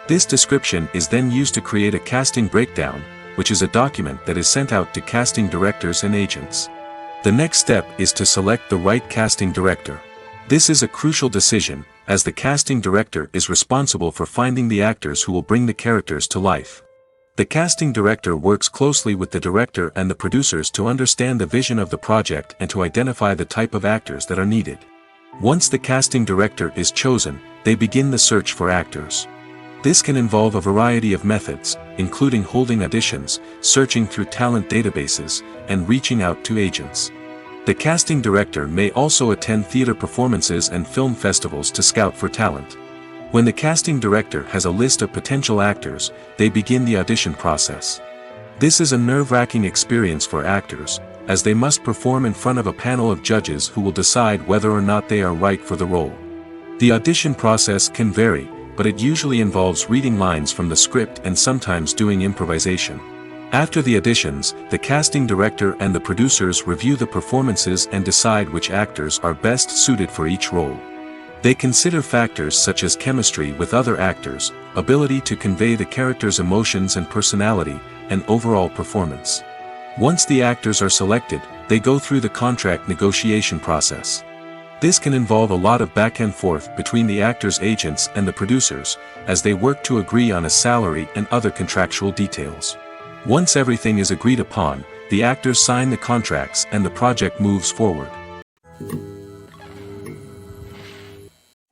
This description is then used to create a casting breakdown, which is a document that is sent out to casting directors and agents. The next step is to select the right casting director. This is a crucial decision, as the casting director is responsible for finding the actors who will bring the characters to life. The casting director works closely with the director and the producers to understand the vision of the project and to identify the type of actors that are needed. Once the casting director is chosen, they begin the search for actors. This can involve a variety of methods, including holding auditions, searching through talent databases, and reaching out to agents. The casting director may also attend theater performances and film festivals to scout for talent. When the casting director has a list of potential actors, they begin the audition process. This is a nerve-wracking experience for actors, as they must perform in front of a panel of judges who will decide whether or not they are right for the role. The audition process can vary, but it usually involves reading lines from the script and sometimes doing improvisation. After the auditions, the casting director and the producers review the performances and decide which actors are best suited for each role. They consider factors such as chemistry with other actors, ability to convey the character's emotions and personality, and overall performance. Once the actors are selected, they go through the contract negotiation process. This can involve a lot of back and forth between the actors' agents and the producers, as they work to agree on a salary and other contractual details. Once everything is agreed upon, the actors sign the contracts and the project moves forward.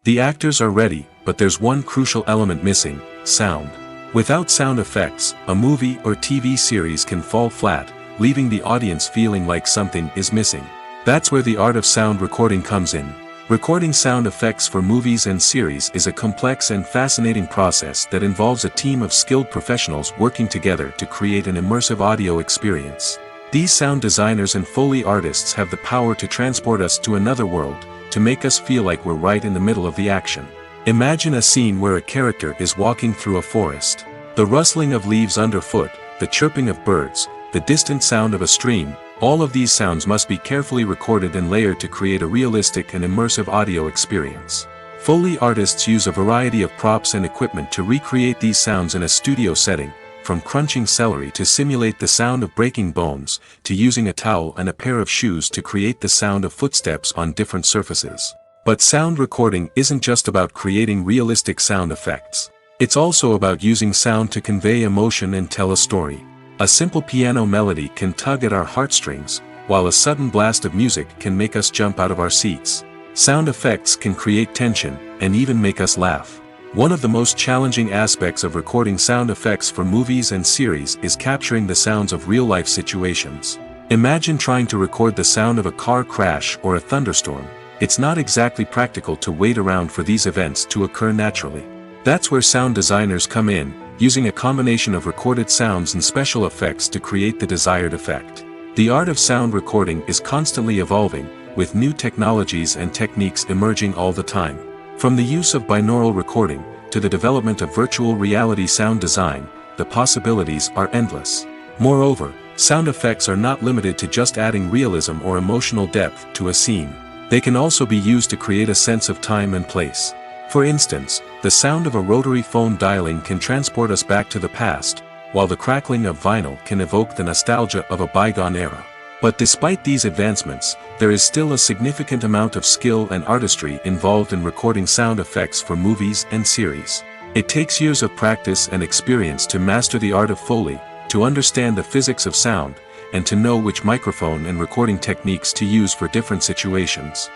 The actors are ready, but there's one crucial element missing: sound. Without sound effects, a movie or TV series can fall flat, leaving the audience feeling like something is missing. That's where the art of sound recording comes in. Recording sound effects for movies and series is a complex and fascinating process that involves a team of skilled professionals working together to create an immersive audio experience. These sound designers and Foley artists have the power to transport us to another world, to make us feel like we're right in the middle of the action. Imagine a scene where a character is walking through a forest. The rustling of leaves underfoot, the chirping of birds, the distant sound of a stream, all of these sounds must be carefully recorded and layered to create a realistic and immersive audio experience. Foley artists use a variety of props and equipment to recreate these sounds in a studio setting, from crunching celery to simulate the sound of breaking bones, to using a towel and a pair of shoes to create the sound of footsteps on different surfaces. But sound recording isn't just about creating realistic sound effects. It's also about using sound to convey emotion and tell a story. A simple piano melody can tug at our heartstrings, while a sudden blast of music can make us jump out of our seats. Sound effects can create tension, and even make us laugh. One of the most challenging aspects of recording sound effects for movies and series is capturing the sounds of real-life situations. Imagine trying to record the sound of a car crash or a thunderstorm. It's not exactly practical to wait around for these events to occur naturally. That's where sound designers come in, using a combination of recorded sounds and special effects to create the desired effect. The art of sound recording is constantly evolving, with new technologies and techniques emerging all the time. From the use of binaural recording, to the development of virtual reality sound design, the possibilities are endless. Moreover, sound effects are not limited to just adding realism or emotional depth to a scene. They can also be used to create a sense of time and place. For instance, the sound of a rotary phone dialing can transport us back to the past, while the crackling of vinyl can evoke the nostalgia of a bygone era. But despite these advancements, there is still a significant amount of skill and artistry involved in recording sound effects for movies and series. It takes years of practice and experience to master the art of Foley, to understand the physics of sound, and to know which microphone and recording techniques to use for different situations.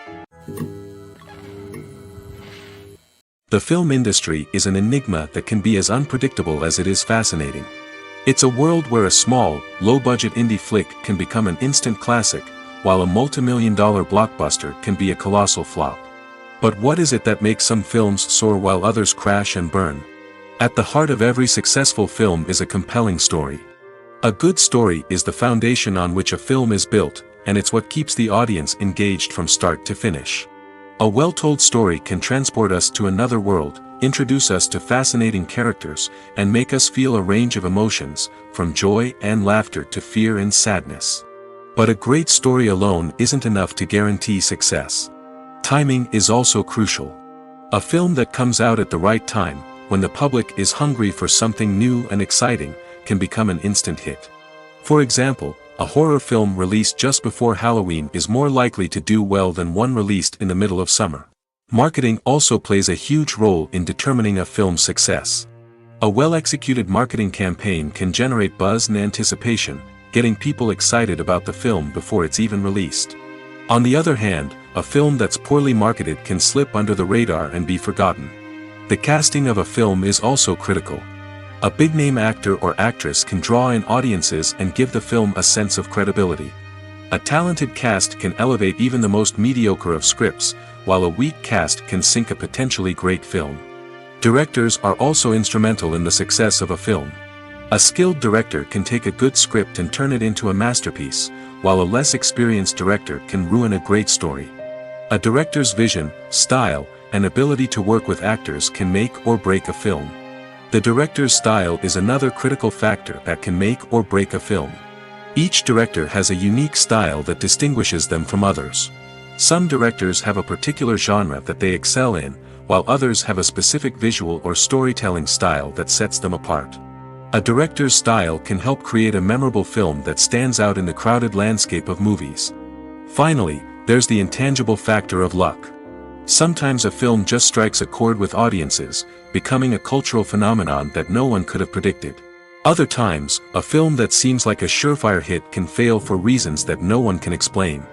The film industry is an enigma that can be as unpredictable as it is fascinating. It's a world where a small, low-budget indie flick can become an instant classic, while a multi-million-dollar blockbuster can be a colossal flop. But what is it that makes some films soar while others crash and burn? At the heart of every successful film is a compelling story. A good story is the foundation on which a film is built, and it's what keeps the audience engaged from start to finish. A well-told story can transport us to another world, introduce us to fascinating characters, and make us feel a range of emotions, from joy and laughter to fear and sadness. But a great story alone isn't enough to guarantee success. Timing is also crucial. A film that comes out at the right time, when the public is hungry for something new and exciting, can become an instant hit. For example, a horror film released just before Halloween is more likely to do well than one released in the middle of summer. Marketing also plays a huge role in determining a film's success. A well-executed marketing campaign can generate buzz and anticipation, getting people excited about the film before it's even released. On the other hand, a film that's poorly marketed can slip under the radar and be forgotten. The casting of a film is also critical. A big-name actor or actress can draw in audiences and give the film a sense of credibility. A talented cast can elevate even the most mediocre of scripts, while a weak cast can sink a potentially great film. Directors are also instrumental in the success of a film. A skilled director can take a good script and turn it into a masterpiece, while a less experienced director can ruin a great story. A director's vision, style, and ability to work with actors can make or break a film. The director's style is another critical factor that can make or break a film. Each director has a unique style that distinguishes them from others. Some directors have a particular genre that they excel in, while others have a specific visual or storytelling style that sets them apart. A director's style can help create a memorable film that stands out in the crowded landscape of movies. Finally, there's the intangible factor of luck. Sometimes a film just strikes a chord with audiences, becoming a cultural phenomenon that no one could have predicted. Other times, a film that seems like a surefire hit can fail for reasons that no one can explain.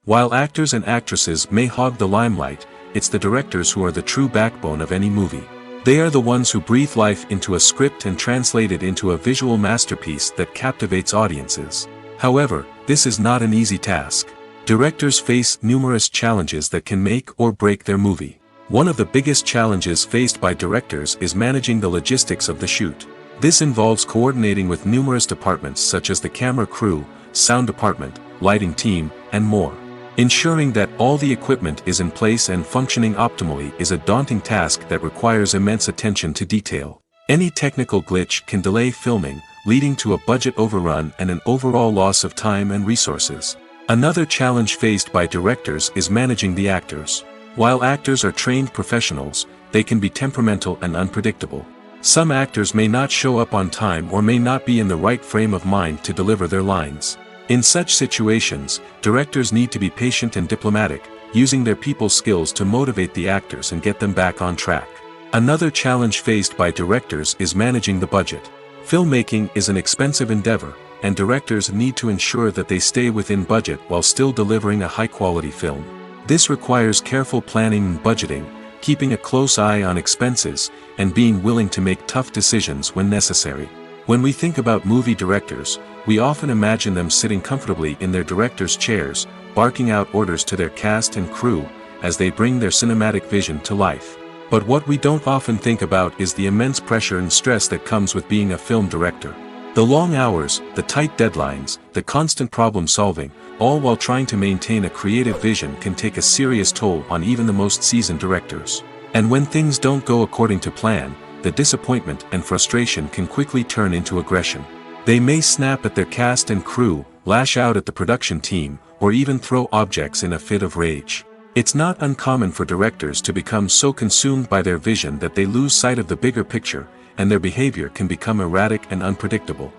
While actors and actresses may hog the limelight, it's the directors who are the true backbone of any movie. They are the ones who breathe life into a script and translate it into a visual masterpiece that captivates audiences. However, this is not an easy task. Directors face numerous challenges that can make or break their movie. One of the biggest challenges faced by directors is managing the logistics of the shoot. This involves coordinating with numerous departments such as the camera crew, sound department, lighting team, and more. Ensuring that all the equipment is in place and functioning optimally is a daunting task that requires immense attention to detail. Any technical glitch can delay filming, leading to a budget overrun and an overall loss of time and resources. Another challenge faced by directors is managing the actors. While actors are trained professionals, they can be temperamental and unpredictable. Some actors may not show up on time or may not be in the right frame of mind to deliver their lines. In such situations, directors need to be patient and diplomatic, using their people skills to motivate the actors and get them back on track. Another challenge faced by directors is managing the budget. Filmmaking is an expensive endeavor, and directors need to ensure that they stay within budget while still delivering a high-quality film. This requires careful planning and budgeting, keeping a close eye on expenses, and being willing to make tough decisions when necessary. When we think about movie directors, we often imagine them sitting comfortably in their director's chairs, barking out orders to their cast and crew, as they bring their cinematic vision to life. But what we don't often think about is the immense pressure and stress that comes with being a film director. The long hours, the tight deadlines, the constant problem solving, all while trying to maintain a creative vision can take a serious toll on even the most seasoned directors. And when things don't go according to plan, the disappointment and frustration can quickly turn into aggression. They may snap at their cast and crew, lash out at the production team, or even throw objects in a fit of rage. It's not uncommon for directors to become so consumed by their vision that they lose sight of the bigger picture, and their behavior can become erratic and unpredictable.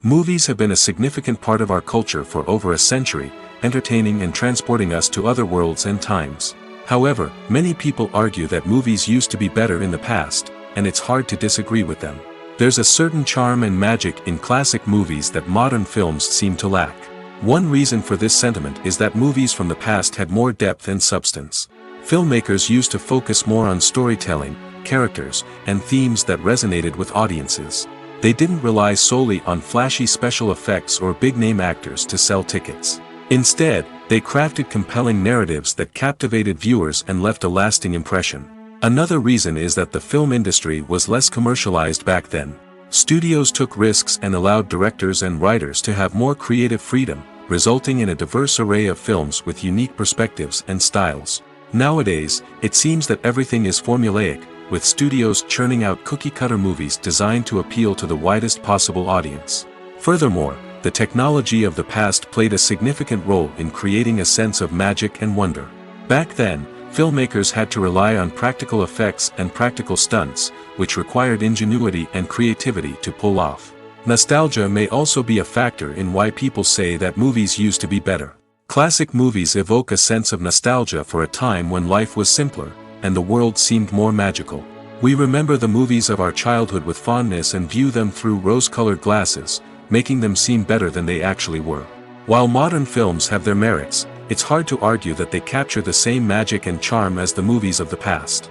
Movies have been a significant part of our culture for over a century, entertaining and transporting us to other worlds and times. However, many people argue that movies used to be better in the past, and it's hard to disagree with them. There's a certain charm and magic in classic movies that modern films seem to lack. One reason for this sentiment is that movies from the past had more depth and substance. Filmmakers used to focus more on storytelling, characters, and themes that resonated with audiences. They didn't rely solely on flashy special effects or big-name actors to sell tickets. Instead, they crafted compelling narratives that captivated viewers and left a lasting impression. Another reason is that the film industry was less commercialized back then. Studios took risks and allowed directors and writers to have more creative freedom, resulting in a diverse array of films with unique perspectives and styles. Nowadays, it seems that everything is formulaic, with studios churning out cookie-cutter movies designed to appeal to the widest possible audience. Furthermore, the technology of the past played a significant role in creating a sense of magic and wonder. Back then, filmmakers had to rely on practical effects and practical stunts, which required ingenuity and creativity to pull off. Nostalgia may also be a factor in why people say that movies used to be better. Classic movies evoke a sense of nostalgia for a time when life was simpler, and the world seemed more magical. We remember the movies of our childhood with fondness and view them through rose-colored glasses, making them seem better than they actually were. While modern films have their merits, it's hard to argue that they capture the same magic and charm as the movies of the past.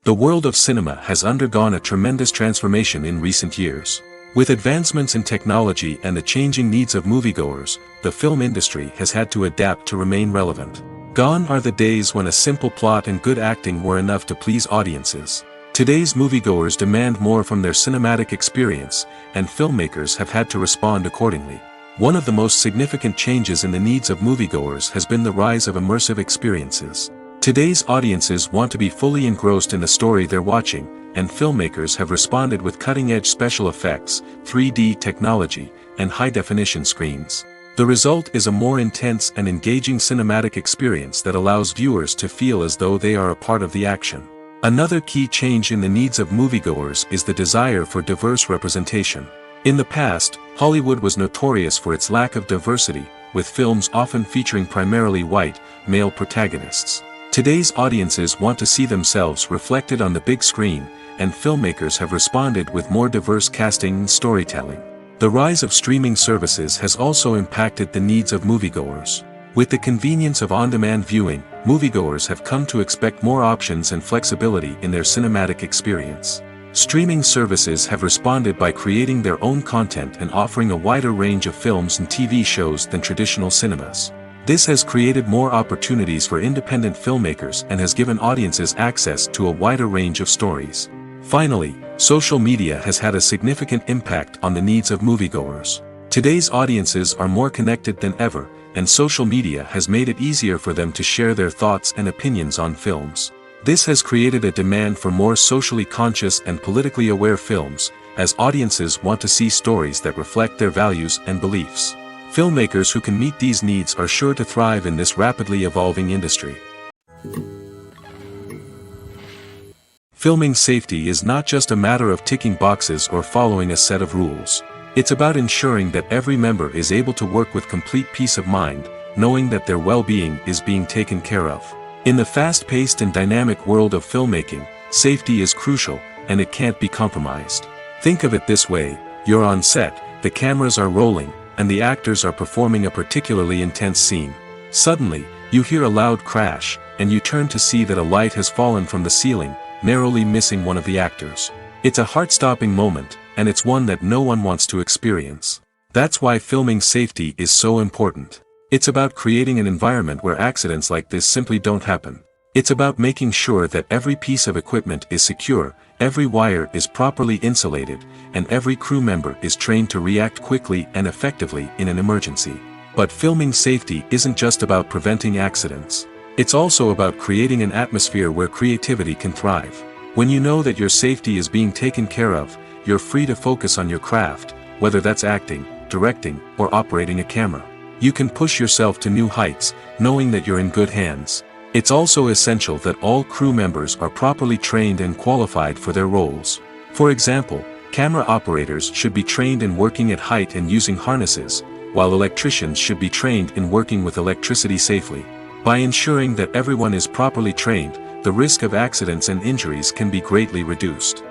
The world of cinema has undergone a tremendous transformation in recent years. With advancements in technology and the changing needs of moviegoers, the film industry has had to adapt to remain relevant. Gone are the days when a simple plot and good acting were enough to please audiences. Today's moviegoers demand more from their cinematic experience, and filmmakers have had to respond accordingly. One of the most significant changes in the needs of moviegoers has been the rise of immersive experiences. Today's audiences want to be fully engrossed in the story they're watching, and filmmakers have responded with cutting-edge special effects, 3D technology, and high-definition screens. The result is a more intense and engaging cinematic experience that allows viewers to feel as though they are a part of the action. Another key change in the needs of moviegoers is the desire for diverse representation. In the past, Hollywood was notorious for its lack of diversity, with films often featuring primarily white, male protagonists. Today's audiences want to see themselves reflected on the big screen, and filmmakers have responded with more diverse casting and storytelling. The rise of streaming services has also impacted the needs of moviegoers. With the convenience of on-demand viewing, moviegoers have come to expect more options and flexibility in their cinematic experience. Streaming services have responded by creating their own content and offering a wider range of films and TV shows than traditional cinemas. This has created more opportunities for independent filmmakers and has given audiences access to a wider range of stories. Finally, social media has had a significant impact on the needs of moviegoers. Today's audiences are more connected than ever, and social media has made it easier for them to share their thoughts and opinions on films. This has created a demand for more socially conscious and politically aware films, as audiences want to see stories that reflect their values and beliefs. Filmmakers who can meet these needs are sure to thrive in this rapidly evolving industry. Filming safety is not just a matter of ticking boxes or following a set of rules. It's about ensuring that every member is able to work with complete peace of mind, knowing that their well-being is being taken care of. In the fast-paced and dynamic world of filmmaking, safety is crucial, and it can't be compromised. Think of it this way: you're on set, the cameras are rolling, and the actors are performing a particularly intense scene. Suddenly, you hear a loud crash, and you turn to see that a light has fallen from the ceiling, narrowly missing one of the actors. It's a heart-stopping moment, and it's one that no one wants to experience. That's why filming safety is so important. It's about creating an environment where accidents like this simply don't happen. It's about making sure that every piece of equipment is secure, every wire is properly insulated, and every crew member is trained to react quickly and effectively in an emergency. But filming safety isn't just about preventing accidents. It's also about creating an atmosphere where creativity can thrive. When you know that your safety is being taken care of, you're free to focus on your craft, whether that's acting, directing, or operating a camera. You can push yourself to new heights, knowing that you're in good hands. It's also essential that all crew members are properly trained and qualified for their roles. For example, camera operators should be trained in working at height and using harnesses, while electricians should be trained in working with electricity safely. By ensuring that everyone is properly trained, the risk of accidents and injuries can be greatly reduced.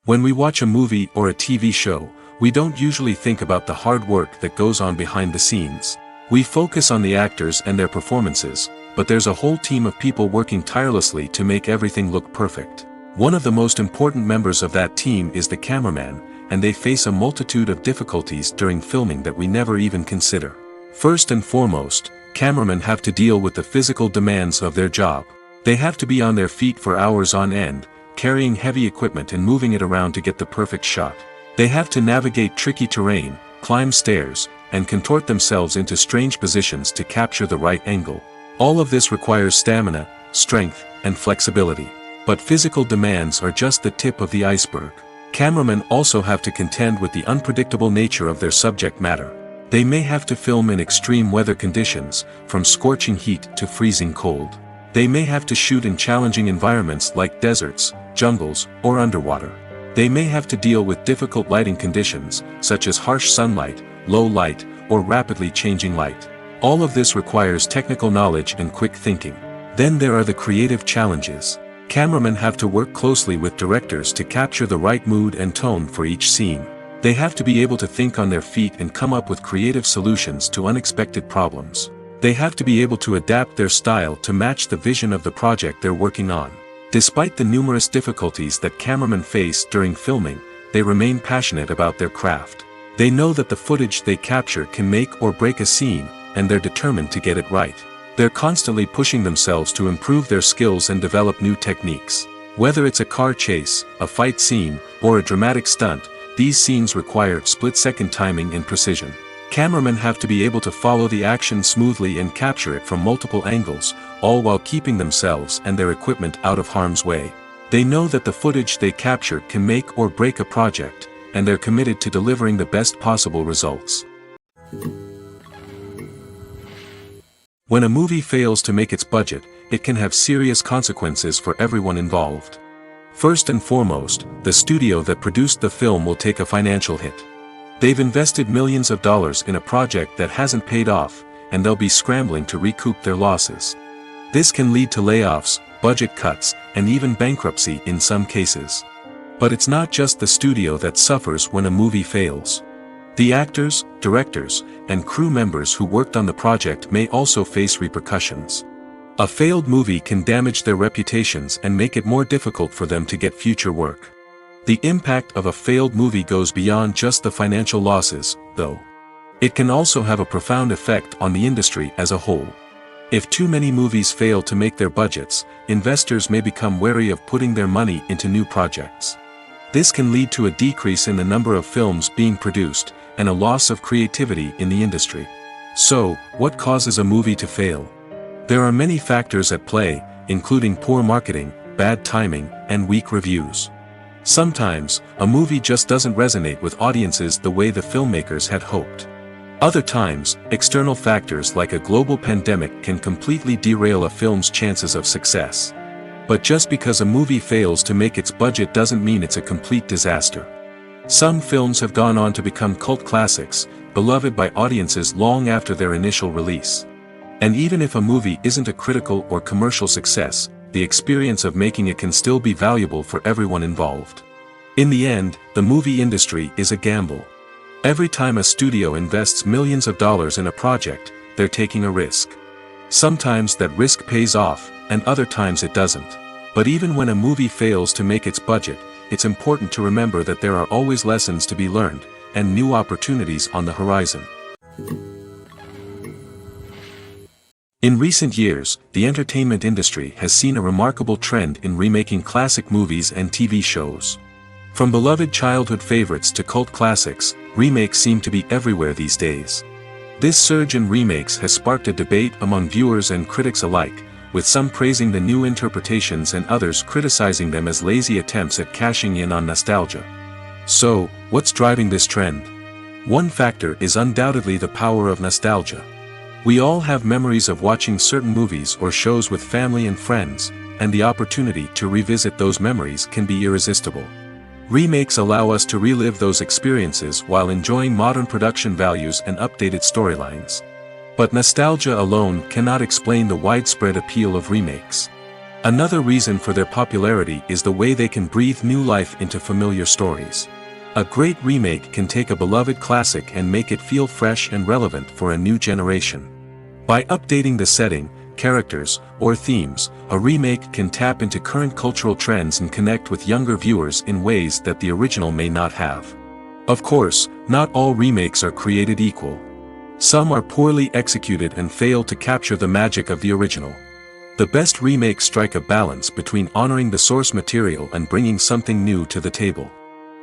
When we watch a movie or a TV show, we don't usually think about the hard work that goes on behind the scenes. We focus on the actors and their performances, but there's a whole team of people working tirelessly to make everything look perfect. One of the most important members of that team is the cameraman, and they face a multitude of difficulties during filming that we never even consider. First and foremost, cameramen have to deal with the physical demands of their job. They have to be on their feet for hours on end, carrying heavy equipment and moving it around to get the perfect shot. They have to navigate tricky terrain, climb stairs, and contort themselves into strange positions to capture the right angle. All of this requires stamina, strength, and flexibility. But physical demands are just the tip of the iceberg. Cameramen also have to contend with the unpredictable nature of their subject matter. They may have to film in extreme weather conditions, from scorching heat to freezing cold. They may have to shoot in challenging environments like deserts, jungles, or underwater. They may have to deal with difficult lighting conditions, such as harsh sunlight, low light, or rapidly changing light. All of this requires technical knowledge and quick thinking. Then there are the creative challenges. Cameramen have to work closely with directors to capture the right mood and tone for each scene. They have to be able to think on their feet and come up with creative solutions to unexpected problems. They have to be able to adapt their style to match the vision of the project they're working on. Despite the numerous difficulties that cameramen face during filming, they remain passionate about their craft. They know that the footage they capture can make or break a scene, and they're determined to get it right. They're constantly pushing themselves to improve their skills and develop new techniques. Whether it's a car chase, a fight scene, or a dramatic stunt, these scenes require split-second timing and precision. Cameramen have to be able to follow the action smoothly and capture it from multiple angles, all while keeping themselves and their equipment out of harm's way. They know that the footage they capture can make or break a project, and they're committed to delivering the best possible results. When a movie fails to make its budget, it can have serious consequences for everyone involved. First and foremost, the studio that produced the film will take a financial hit. They've invested millions of dollars in a project that hasn't paid off, and they'll be scrambling to recoup their losses. This can lead to layoffs, budget cuts, and even bankruptcy in some cases. But it's not just the studio that suffers when a movie fails. The actors, directors, and crew members who worked on the project may also face repercussions. A failed movie can damage their reputations and make it more difficult for them to get future work. The impact of a failed movie goes beyond just the financial losses, though. It can also have a profound effect on the industry as a whole. If too many movies fail to make their budgets, investors may become wary of putting their money into new projects. This can lead to a decrease in the number of films being produced, and a loss of creativity in the industry. So, what causes a movie to fail? There are many factors at play, including poor marketing, bad timing, and weak reviews. Sometimes, a movie just doesn't resonate with audiences the way the filmmakers had hoped. Other times, external factors like a global pandemic can completely derail a film's chances of success. But just because a movie fails to make its budget doesn't mean it's a complete disaster. Some films have gone on to become cult classics, beloved by audiences long after their initial release. And even if a movie isn't a critical or commercial success, the experience of making it can still be valuable for everyone involved. In the end, the movie industry is a gamble. Every time a studio invests millions of dollars in a project, they're taking a risk. Sometimes that risk pays off, and other times it doesn't. But even when a movie fails to make its budget, it's important to remember that there are always lessons to be learned, and new opportunities on the horizon. In recent years, the entertainment industry has seen a remarkable trend in remaking classic movies and TV shows. From beloved childhood favorites to cult classics, remakes seem to be everywhere these days. This surge in remakes has sparked a debate among viewers and critics alike, with some praising the new interpretations and others criticizing them as lazy attempts at cashing in on nostalgia. So, what's driving this trend? One factor is undoubtedly the power of nostalgia. We all have memories of watching certain movies or shows with family and friends, and the opportunity to revisit those memories can be irresistible. Remakes allow us to relive those experiences while enjoying modern production values and updated storylines. But nostalgia alone cannot explain the widespread appeal of remakes. Another reason for their popularity is the way they can breathe new life into familiar stories. A great remake can take a beloved classic and make it feel fresh and relevant for a new generation. By updating the setting, characters, or themes, a remake can tap into current cultural trends and connect with younger viewers in ways that the original may not have. Of course, not all remakes are created equal. Some are poorly executed and fail to capture the magic of the original. The best remakes strike a balance between honoring the source material and bringing something new to the table.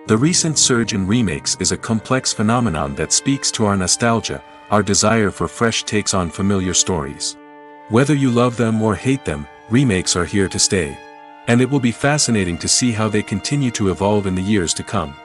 The recent surge in remakes is a complex phenomenon that speaks to our nostalgia, our desire for fresh takes on familiar stories. Whether you love them or hate them, remakes are here to stay. And it will be fascinating to see how they continue to evolve in the years to come.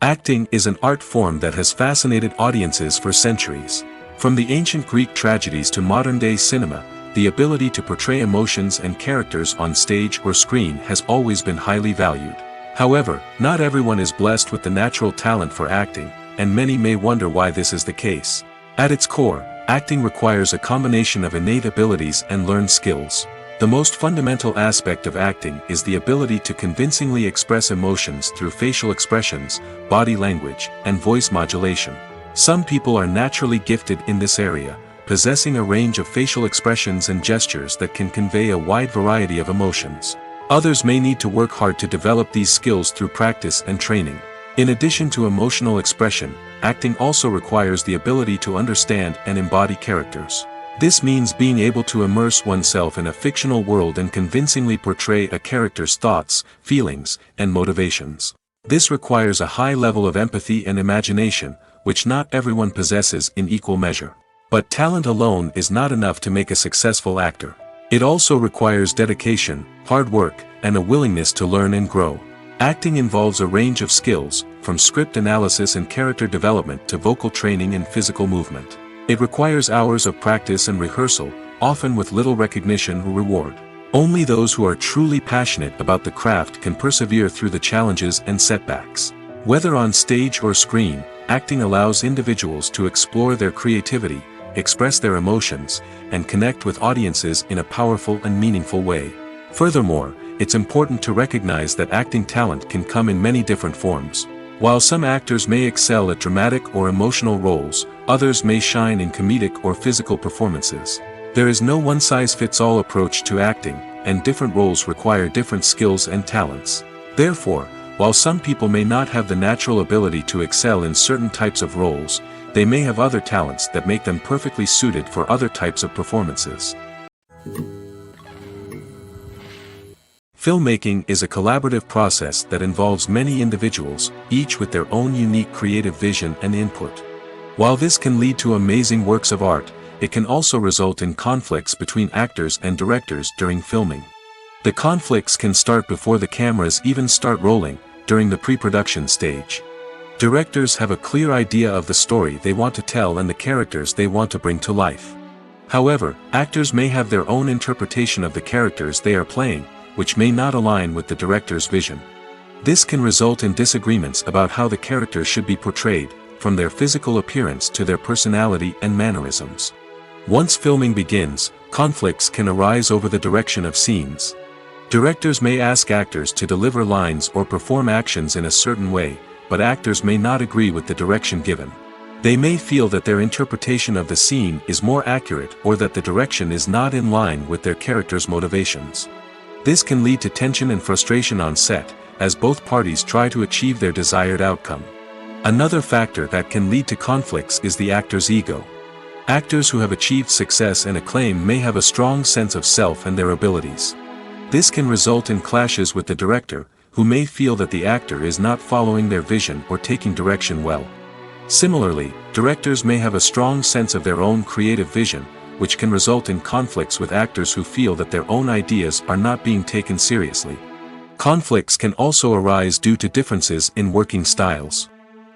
Acting is an art form that has fascinated audiences for centuries. From the ancient Greek tragedies to modern-day cinema, the ability to portray emotions and characters on stage or screen has always been highly valued. However, not everyone is blessed with the natural talent for acting, and many may wonder why this is the case. At its core, acting requires a combination of innate abilities and learned skills. The most fundamental aspect of acting is the ability to convincingly express emotions through facial expressions, body language, and voice modulation. Some people are naturally gifted in this area, possessing a range of facial expressions and gestures that can convey a wide variety of emotions. Others may need to work hard to develop these skills through practice and training. In addition to emotional expression, acting also requires the ability to understand and embody characters. This means being able to immerse oneself in a fictional world and convincingly portray a character's thoughts, feelings, and motivations. This requires a high level of empathy and imagination, which not everyone possesses in equal measure. But talent alone is not enough to make a successful actor. It also requires dedication, hard work, and a willingness to learn and grow. Acting involves a range of skills, from script analysis and character development to vocal training and physical movement. It requires hours of practice and rehearsal, often with little recognition or reward. Only those who are truly passionate about the craft can persevere through the challenges and setbacks. Whether on stage or screen, acting allows individuals to explore their creativity, express their emotions, and connect with audiences in a powerful and meaningful way. Furthermore, it's important to recognize that acting talent can come in many different forms. While some actors may excel at dramatic or emotional roles, others may shine in comedic or physical performances. There is no one-size-fits-all approach to acting, and different roles require different skills and talents. Therefore, while some people may not have the natural ability to excel in certain types of roles, they may have other talents that make them perfectly suited for other types of performances. Filmmaking is a collaborative process that involves many individuals, each with their own unique creative vision and input. While this can lead to amazing works of art, it can also result in conflicts between actors and directors during filming. The conflicts can start before the cameras even start rolling, during the pre-production stage. Directors have a clear idea of the story they want to tell and the characters they want to bring to life. However, actors may have their own interpretation of the characters they are playing, which may not align with the director's vision. This can result in disagreements about how the characters should be portrayed, from their physical appearance to their personality and mannerisms. Once filming begins, conflicts can arise over the direction of scenes. Directors may ask actors to deliver lines or perform actions in a certain way, but actors may not agree with the direction given. They may feel that their interpretation of the scene is more accurate or that the direction is not in line with their character's motivations. This can lead to tension and frustration on set, as both parties try to achieve their desired outcome. Another factor that can lead to conflicts is the actor's ego. Actors who have achieved success and acclaim may have a strong sense of self and their abilities. This can result in clashes with the director, who may feel that the actor is not following their vision or taking direction well. Similarly, directors may have a strong sense of their own creative vision, which can result in conflicts with actors who feel that their own ideas are not being taken seriously. Conflicts can also arise due to differences in working styles.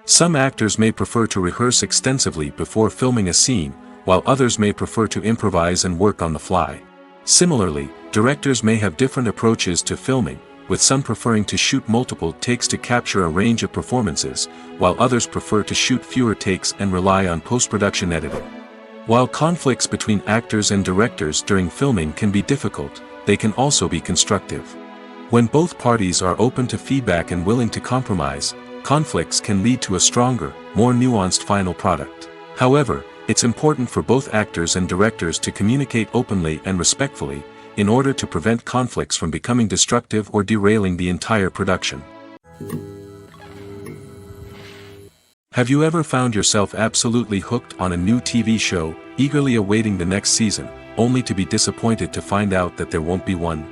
Some actors may prefer to rehearse extensively before filming a scene, while others may prefer to improvise and work on the fly. Similarly, directors may have different approaches to filming, with some preferring to shoot multiple takes to capture a range of performances, while others prefer to shoot fewer takes and rely on post-production editing. While conflicts between actors and directors during filming can be difficult, they can also be constructive. When both parties are open to feedback and willing to compromise, conflicts can lead to a stronger, more nuanced final product. However, it's important for both actors and directors to communicate openly and respectfully, in order to prevent conflicts from becoming destructive or derailing the entire production. Have you ever found yourself absolutely hooked on a new TV show, eagerly awaiting the next season, only to be disappointed to find out that there won't be one?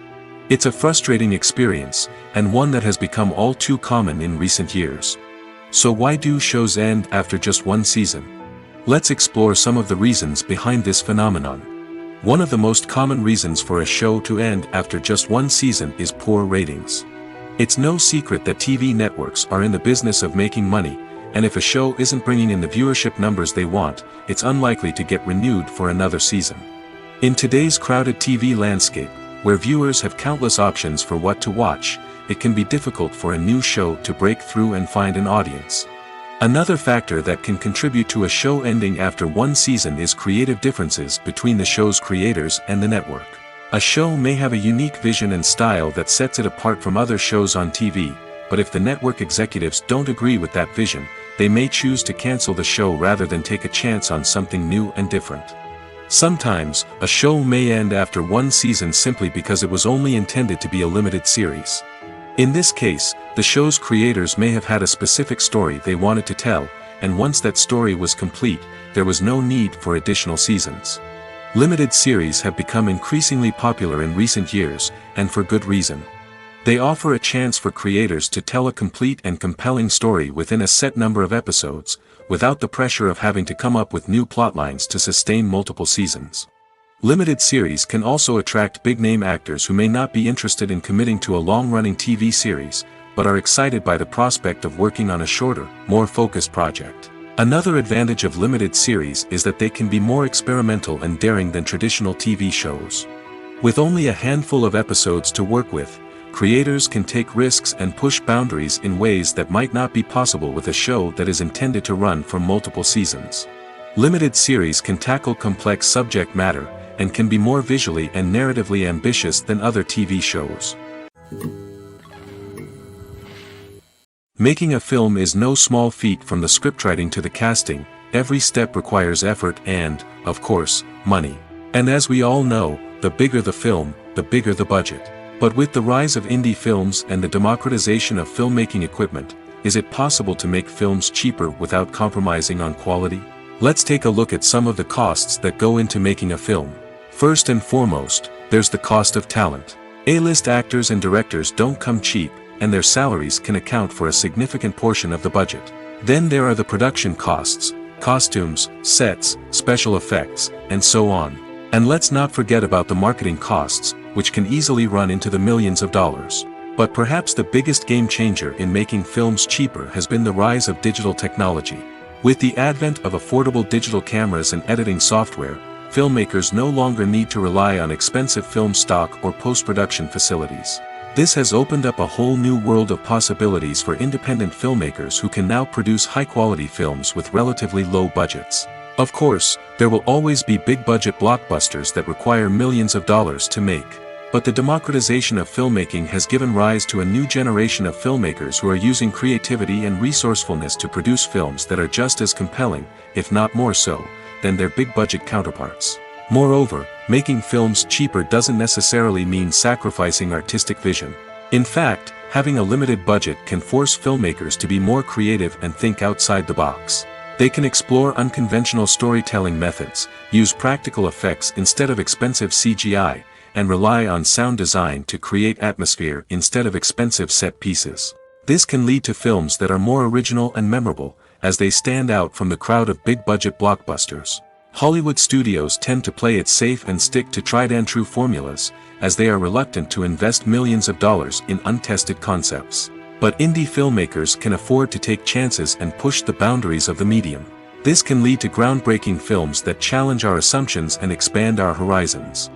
It's a frustrating experience, and one that has become all too common in recent years. So why do shows end after just one season? Let's explore some of the reasons behind this phenomenon. One of the most common reasons for a show to end after just one season is poor ratings. It's no secret that TV networks are in the business of making money, and if a show isn't bringing in the viewership numbers they want, it's unlikely to get renewed for another season. In today's crowded TV landscape, where viewers have countless options for what to watch, it can be difficult for a new show to break through and find an audience. Another factor that can contribute to a show ending after one season is creative differences between the show's creators and the network. A show may have a unique vision and style that sets it apart from other shows on TV, but if the network executives don't agree with that vision, they may choose to cancel the show rather than take a chance on something new and different. Sometimes, a show may end after one season simply because it was only intended to be a limited series. In this case, the show's creators may have had a specific story they wanted to tell, and once that story was complete, there was no need for additional seasons. Limited series have become increasingly popular in recent years, and for good reason. They offer a chance for creators to tell a complete and compelling story within a set number of episodes, without the pressure of having to come up with new plotlines to sustain multiple seasons. Limited series can also attract big-name actors who may not be interested in committing to a long-running TV series, but are excited by the prospect of working on a shorter, more focused project. Another advantage of limited series is that they can be more experimental and daring than traditional TV shows. With only a handful of episodes to work with, creators can take risks and push boundaries in ways that might not be possible with a show that is intended to run for multiple seasons. Limited series can tackle complex subject matter, and can be more visually and narratively ambitious than other TV shows. Making a film is no small feat. From the scriptwriting to the casting, every step requires effort and, of course, money. And as we all know, the bigger the film, the bigger the budget. But with the rise of indie films and the democratization of filmmaking equipment, is it possible to make films cheaper without compromising on quality? Let's take a look at some of the costs that go into making a film. First and foremost, there's the cost of talent. A-list actors and directors don't come cheap, and their salaries can account for a significant portion of the budget. Then there are the production costs, costumes, sets, special effects, and so on. And let's not forget about the marketing costs, which can easily run into the millions of dollars. But perhaps the biggest game changer in making films cheaper has been the rise of digital technology. With the advent of affordable digital cameras and editing software, filmmakers no longer need to rely on expensive film stock or post-production facilities. This has opened up a whole new world of possibilities for independent filmmakers who can now produce high-quality films with relatively low budgets. Of course, there will always be big-budget blockbusters that require millions of dollars to make. But the democratization of filmmaking has given rise to a new generation of filmmakers who are using creativity and resourcefulness to produce films that are just as compelling, if not more so, than their big-budget counterparts. Moreover, making films cheaper doesn't necessarily mean sacrificing artistic vision. In fact, having a limited budget can force filmmakers to be more creative and think outside the box. They can explore unconventional storytelling methods, use practical effects instead of expensive CGI, and rely on sound design to create atmosphere instead of expensive set pieces. This can lead to films that are more original and memorable, as they stand out from the crowd of big-budget blockbusters. Hollywood studios tend to play it safe and stick to tried-and-true formulas, as they are reluctant to invest millions of dollars in untested concepts. But indie filmmakers can afford to take chances and push the boundaries of the medium. This can lead to groundbreaking films that challenge our assumptions and expand our horizons.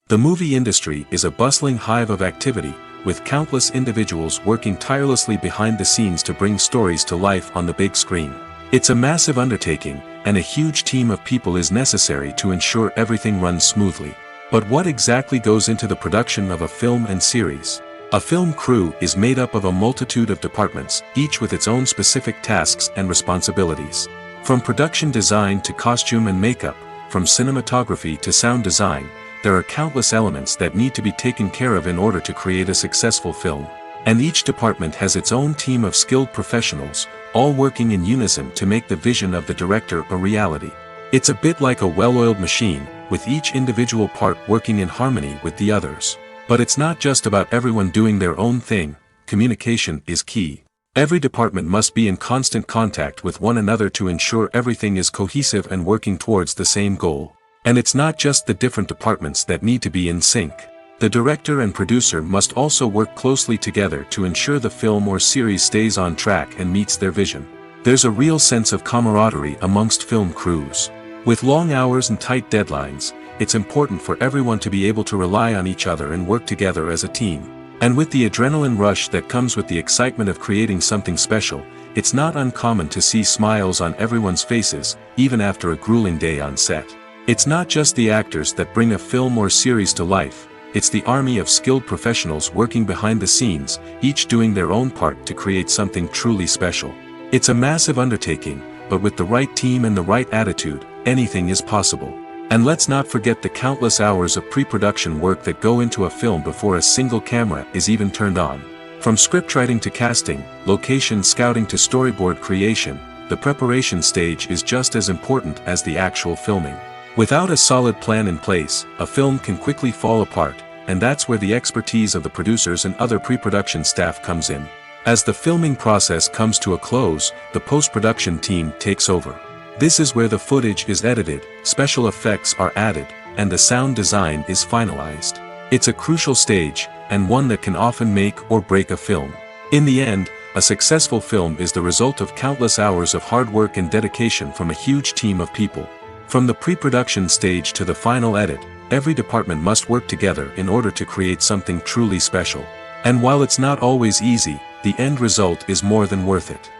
The movie industry is a bustling hive of activity, with countless individuals working tirelessly behind the scenes to bring stories to life on the big screen. It's a massive undertaking, and a huge team of people is necessary to ensure everything runs smoothly. But what exactly goes into the production of a film and series? A film crew is made up of a multitude of departments, each with its own specific tasks and responsibilities. From production design to costume and makeup, from cinematography to sound design, there are countless elements that need to be taken care of in order to create a successful film. And each department has its own team of skilled professionals, all working in unison to make the vision of the director a reality. It's a bit like a well-oiled machine, with each individual part working in harmony with the others. But it's not just about everyone doing their own thing. Communication is key. Every department must be in constant contact with one another to ensure everything is cohesive and working towards the same goal. And it's not just the different departments that need to be in sync. The director and producer must also work closely together to ensure the film or series stays on track and meets their vision. There's a real sense of camaraderie amongst film crews. With long hours and tight deadlines, it's important for everyone to be able to rely on each other and work together as a team. And with the adrenaline rush that comes with the excitement of creating something special, it's not uncommon to see smiles on everyone's faces, even after a grueling day on set. It's not just the actors that bring a film or series to life. It's the army of skilled professionals working behind the scenes, each doing their own part to create something truly special. It's a massive undertaking, but with the right team and the right attitude, anything is possible. And let's not forget the countless hours of pre-production work that go into a film before a single camera is even turned on. From scriptwriting to casting, location scouting to storyboard creation, the preparation stage is just as important as the actual filming. Without a solid plan in place, a film can quickly fall apart, and that's where the expertise of the producers and other pre-production staff comes in. As the filming process comes to a close, the post-production team takes over. This is where the footage is edited, special effects are added, and the sound design is finalized. It's a crucial stage, and one that can often make or break a film. In the end, a successful film is the result of countless hours of hard work and dedication from a huge team of people. From the pre-production stage to the final edit, every department must work together in order to create something truly special. And while it's not always easy, the end result is more than worth it.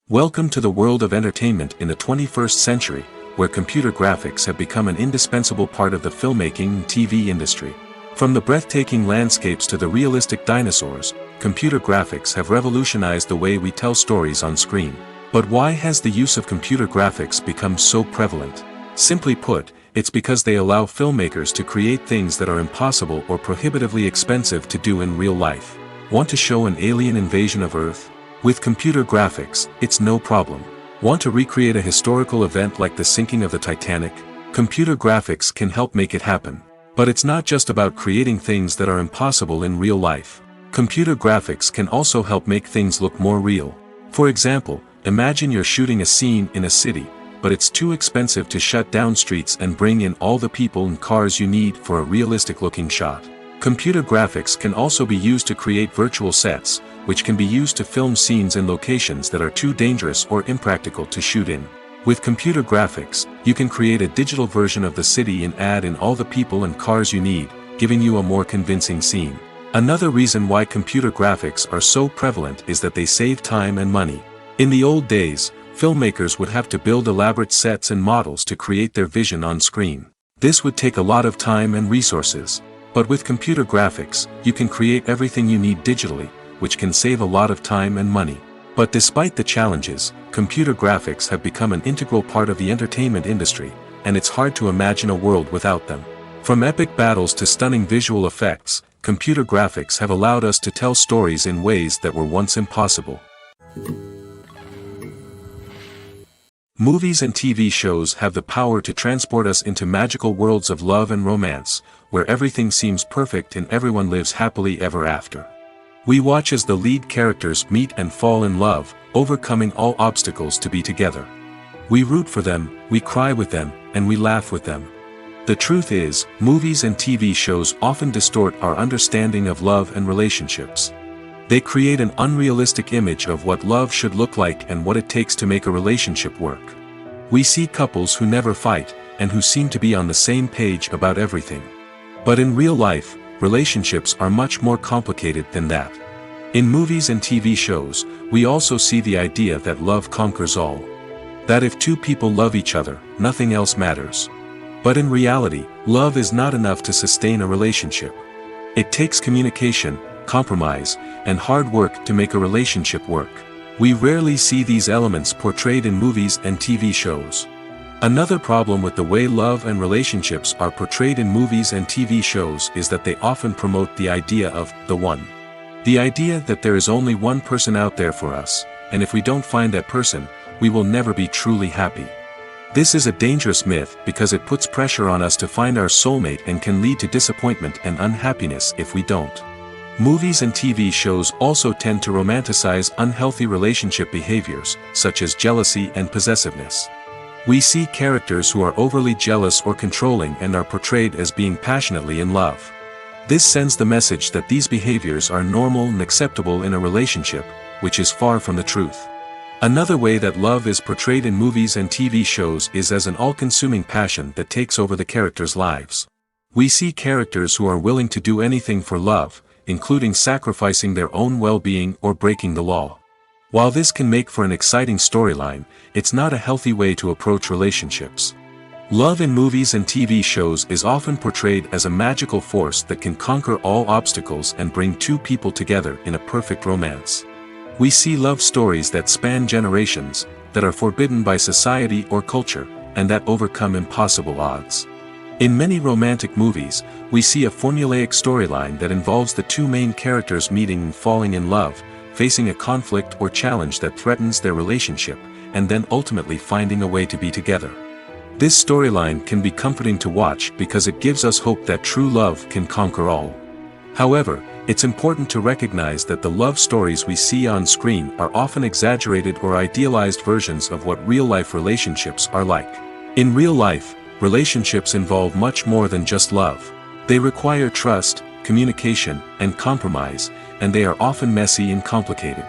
Welcome to the world of entertainment in the 21st century, where computer graphics have become an indispensable part of the filmmaking and TV industry. From the breathtaking landscapes to the realistic dinosaurs, computer graphics have revolutionized the way we tell stories on screen. But why has the use of computer graphics become so prevalent? Simply put, it's because they allow filmmakers to create things that are impossible or prohibitively expensive to do in real life. Want to show an alien invasion of Earth? With computer graphics, it's no problem. Want to recreate a historical event like the sinking of the Titanic? Computer graphics can help make it happen. But it's not just about creating things that are impossible in real life. Computer graphics can also help make things look more real. For example, imagine you're shooting a scene in a city, but it's too expensive to shut down streets and bring in all the people and cars you need for a realistic-looking shot. Computer graphics can also be used to create virtual sets, which can be used to film scenes in locations that are too dangerous or impractical to shoot in. With computer graphics, you can create a digital version of the city and add in all the people and cars you need, giving you a more convincing scene. Another reason why computer graphics are so prevalent is that they save time and money. In the old days, filmmakers would have to build elaborate sets and models to create their vision on screen. This would take a lot of time and resources. But with computer graphics, you can create everything you need digitally, which can save a lot of time and money. But despite the challenges, computer graphics have become an integral part of the entertainment industry, and it's hard to imagine a world without them. From epic battles to stunning visual effects, computer graphics have allowed us to tell stories in ways that were once impossible. Movies and TV shows have the power to transport us into magical worlds of love and romance, where everything seems perfect and everyone lives happily ever after. We watch as the lead characters meet and fall in love, overcoming all obstacles to be together. We root for them, we cry with them, and we laugh with them. The truth is, movies and TV shows often distort our understanding of love and relationships. They create an unrealistic image of what love should look like and what it takes to make a relationship work. We see couples who never fight, and who seem to be on the same page about everything. But in real life, relationships are much more complicated than that. In movies and TV shows, we also see the idea that love conquers all. That if two people love each other, nothing else matters. But in reality, love is not enough to sustain a relationship. It takes communication, compromise, and hard work to make a relationship work. We rarely see these elements portrayed in movies and TV shows. Another problem with the way love and relationships are portrayed in movies and TV shows is that they often promote the idea of the one. The idea that there is only one person out there for us, and if we don't find that person, we will never be truly happy. This is a dangerous myth because it puts pressure on us to find our soulmate and can lead to disappointment and unhappiness if we don't. Movies and TV shows also tend to romanticize unhealthy relationship behaviors, such as jealousy and possessiveness. We see characters who are overly jealous or controlling and are portrayed as being passionately in love. This sends the message that these behaviors are normal and acceptable in a relationship, which is far from the truth. Another way that love is portrayed in movies and TV shows is as an all-consuming passion that takes over the characters' lives. We see characters who are willing to do anything for love, including sacrificing their own well-being or breaking the law. While this can make for an exciting storyline, it's not a healthy way to approach relationships. Love in movies and TV shows is often portrayed as a magical force that can conquer all obstacles and bring two people together in a perfect romance. We see love stories that span generations, that are forbidden by society or culture, and that overcome impossible odds. In many romantic movies, we see a formulaic storyline that involves the two main characters meeting and falling in love, facing a conflict or challenge that threatens their relationship, and then ultimately finding a way to be together. This storyline can be comforting to watch because it gives us hope that true love can conquer all. However, it's important to recognize that the love stories we see on screen are often exaggerated or idealized versions of what real-life relationships are like. In real life, relationships involve much more than just love. They require trust, communication, and compromise, and they are often messy and complicated.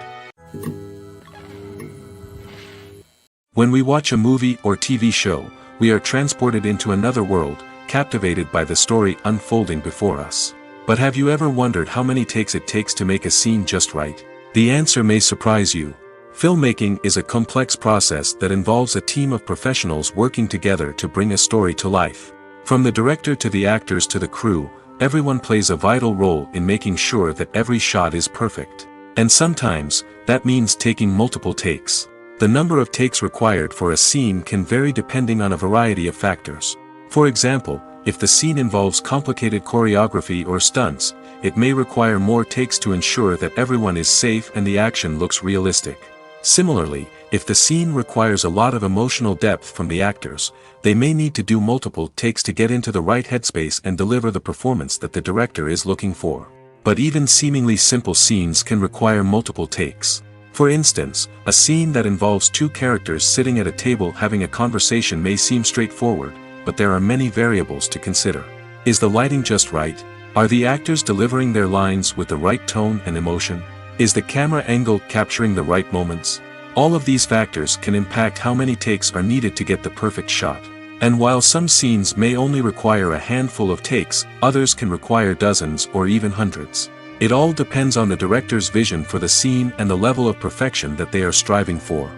When we watch a movie or TV show, we are transported into another world, captivated by the story unfolding before us. But have you ever wondered how many takes it takes to make a scene just right? The answer may surprise you. Filmmaking is a complex process that involves a team of professionals working together to bring a story to life. From the director to the actors to the crew, everyone plays a vital role in making sure that every shot is perfect. And sometimes, that means taking multiple takes. The number of takes required for a scene can vary depending on a variety of factors. For example, if the scene involves complicated choreography or stunts, it may require more takes to ensure that everyone is safe and the action looks realistic. Similarly, if the scene requires a lot of emotional depth from the actors, they may need to do multiple takes to get into the right headspace and deliver the performance that the director is looking for. But even seemingly simple scenes can require multiple takes. For instance, a scene that involves two characters sitting at a table having a conversation may seem straightforward, but there are many variables to consider. Is the lighting just right? Are the actors delivering their lines with the right tone and emotion? Is the camera angle capturing the right moments? All of these factors can impact how many takes are needed to get the perfect shot. And while some scenes may only require a handful of takes, others can require dozens or even hundreds. It all depends on the director's vision for the scene and the level of perfection that they are striving for.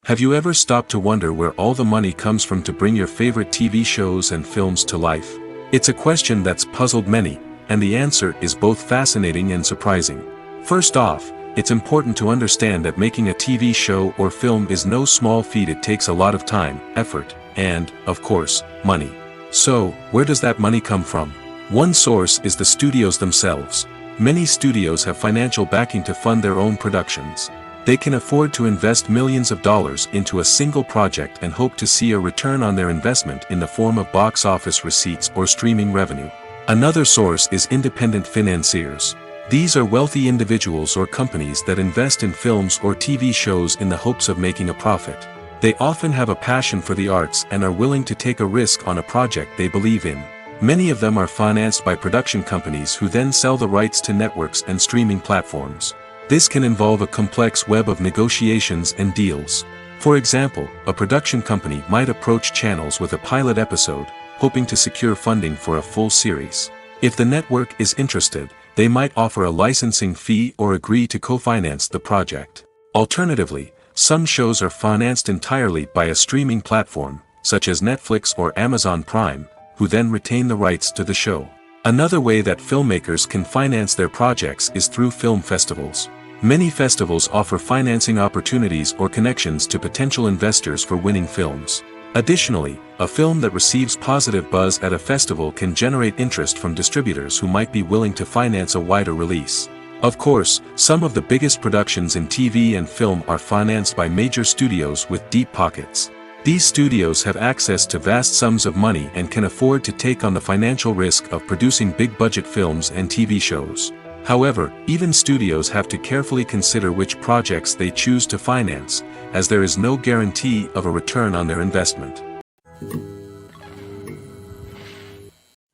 Have you ever stopped to wonder where all the money comes from to bring your favorite TV shows and films to life? It's a question that's puzzled many, and the answer is both fascinating and surprising. First off, it's important to understand that making a TV show or film is no small feat. It takes a lot of time, effort, and, of course, money. So, where does that money come from? One source is the studios themselves. Many studios have financial backing to fund their own productions. They can afford to invest millions of dollars into a single project and hope to see a return on their investment in the form of box office receipts or streaming revenue. Another source is independent financiers. These are wealthy individuals or companies that invest in films or TV shows in the hopes of making a profit. They often have a passion for the arts and are willing to take a risk on a project they believe in. Many of them are financed by production companies who then sell the rights to networks and streaming platforms. This can involve a complex web of negotiations and deals. For example, a production company might approach channels with a pilot episode, hoping to secure funding for a full series. If the network is interested, they might offer a licensing fee or agree to co-finance the project. Alternatively, some shows are financed entirely by a streaming platform, such as Netflix or Amazon Prime, who then retain the rights to the show. Another way that filmmakers can finance their projects is through film festivals. Many festivals offer financing opportunities or connections to potential investors for winning films. Additionally, a film that receives positive buzz at a festival can generate interest from distributors who might be willing to finance a wider release. Of course, some of the biggest productions in TV and film are financed by major studios with deep pockets. These studios have access to vast sums of money and can afford to take on the financial risk of producing big-budget films and TV shows. However, even studios have to carefully consider which projects they choose to finance, as there is no guarantee of a return on their investment.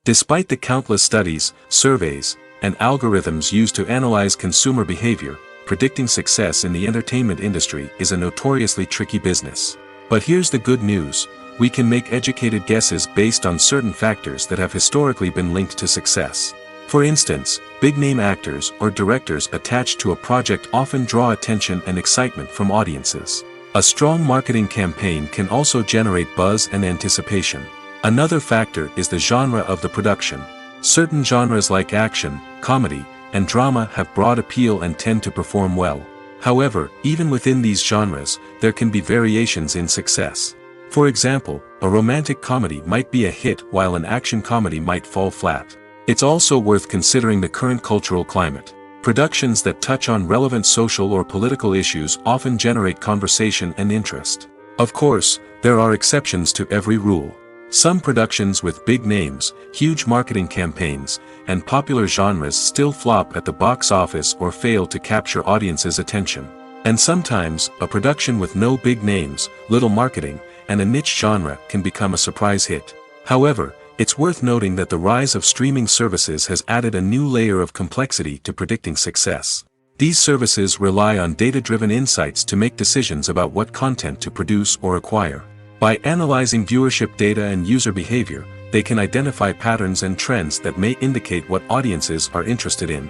Despite the countless studies, surveys, and algorithms used to analyze consumer behavior, predicting success in the entertainment industry is a notoriously tricky business. But here's the good news: we can make educated guesses based on certain factors that have historically been linked to success. For instance, big-name actors or directors attached to a project often draw attention and excitement from audiences. A strong marketing campaign can also generate buzz and anticipation. Another factor is the genre of the production. Certain genres like action, comedy, and drama have broad appeal and tend to perform well. However, even within these genres, there can be variations in success. For example, a romantic comedy might be a hit while an action comedy might fall flat. It's also worth considering the current cultural climate. Productions that touch on relevant social or political issues often generate conversation and interest. Of course, there are exceptions to every rule. Some productions with big names, huge marketing campaigns, and popular genres still flop at the box office or fail to capture audiences' attention. And sometimes, a production with no big names, little marketing, and a niche genre can become a surprise hit. However, it's worth noting that the rise of streaming services has added a new layer of complexity to predicting success. These services rely on data-driven insights to make decisions about what content to produce or acquire. By analyzing viewership data and user behavior, they can identify patterns and trends that may indicate what audiences are interested in.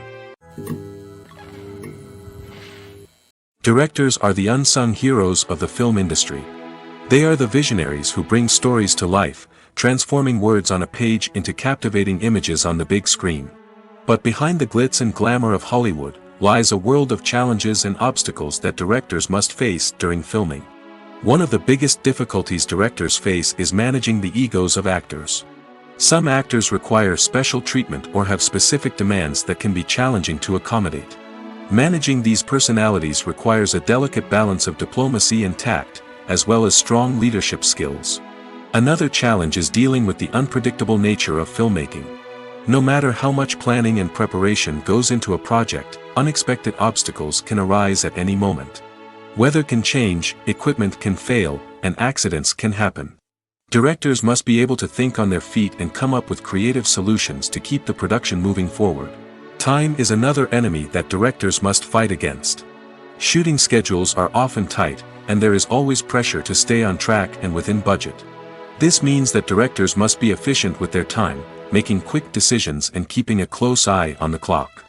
Directors are the unsung heroes of the film industry. They are the visionaries who bring stories to life, transforming words on a page into captivating images on the big screen. But behind the glitz and glamour of Hollywood lies a world of challenges and obstacles that directors must face during filming. One of the biggest difficulties directors face is managing the egos of actors. Some actors require special treatment or have specific demands that can be challenging to accommodate. Managing these personalities requires a delicate balance of diplomacy and tact, as well as strong leadership skills. Another challenge is dealing with the unpredictable nature of filmmaking. No matter how much planning and preparation goes into a project, unexpected obstacles can arise at any moment. Weather can change, equipment can fail, and accidents can happen. Directors must be able to think on their feet and come up with creative solutions to keep the production moving forward. Time is another enemy that directors must fight against. Shooting schedules are often tight, and there is always pressure to stay on track and within budget. This means that directors must be efficient with their time, making quick decisions and keeping a close eye on the clock.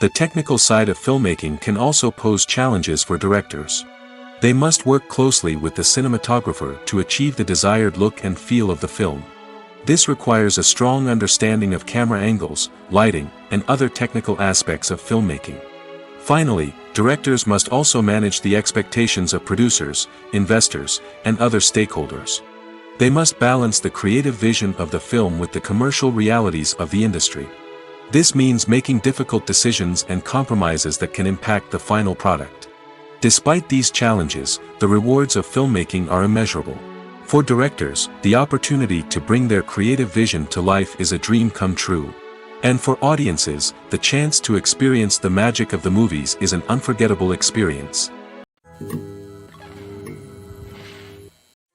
The technical side of filmmaking can also pose challenges for directors. They must work closely with the cinematographer to achieve the desired look and feel of the film. This requires a strong understanding of camera angles, lighting, and other technical aspects of filmmaking. Finally, directors must also manage the expectations of producers, investors, and other stakeholders. They must balance the creative vision of the film with the commercial realities of the industry. This means making difficult decisions and compromises that can impact the final product. Despite these challenges, the rewards of filmmaking are immeasurable. For directors, the opportunity to bring their creative vision to life is a dream come true. And for audiences, the chance to experience the magic of the movies is an unforgettable experience.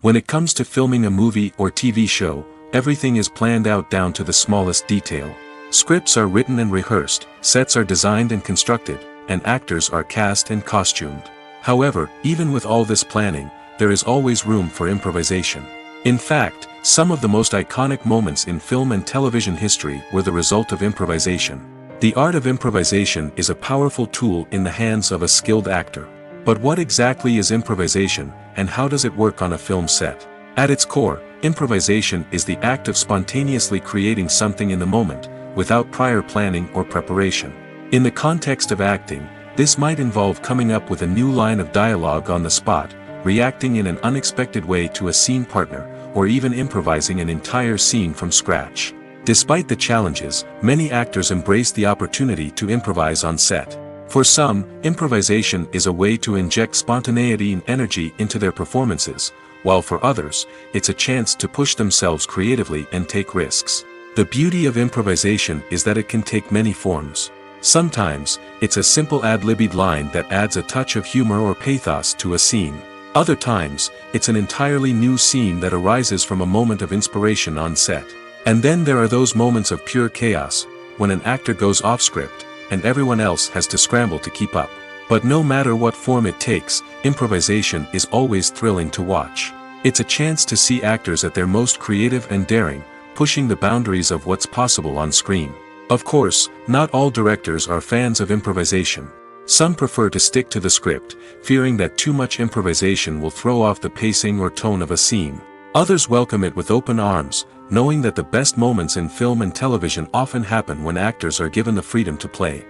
When it comes to filming a movie or TV show, everything is planned out down to the smallest detail. Scripts are written and rehearsed, sets are designed and constructed, and actors are cast and costumed. However, even with all this planning, there is always room for improvisation. In fact, some of the most iconic moments in film and television history were the result of improvisation. The art of improvisation is a powerful tool in the hands of a skilled actor. But what exactly is improvisation, and how does it work on a film set? At its core, improvisation is the act of spontaneously creating something in the moment, without prior planning or preparation. In the context of acting, this might involve coming up with a new line of dialogue on the spot, reacting in an unexpected way to a scene partner, or even improvising an entire scene from scratch. Despite the challenges, many actors embrace the opportunity to improvise on set. For some, improvisation is a way to inject spontaneity and energy into their performances, while for others, it's a chance to push themselves creatively and take risks. The beauty of improvisation is that it can take many forms. Sometimes, it's a simple ad-libbed line that adds a touch of humor or pathos to a scene. Other times, it's an entirely new scene that arises from a moment of inspiration on set. And then there are those moments of pure chaos, when an actor goes off script, and everyone else has to scramble to keep up. But no matter what form it takes, improvisation is always thrilling to watch. It's a chance to see actors at their most creative and daring, pushing the boundaries of what's possible on screen. Of course, not all directors are fans of improvisation. Some prefer to stick to the script, fearing that too much improvisation will throw off the pacing or tone of a scene. Others welcome it with open arms, knowing that the best moments in film and television often happen when actors are given the freedom to play.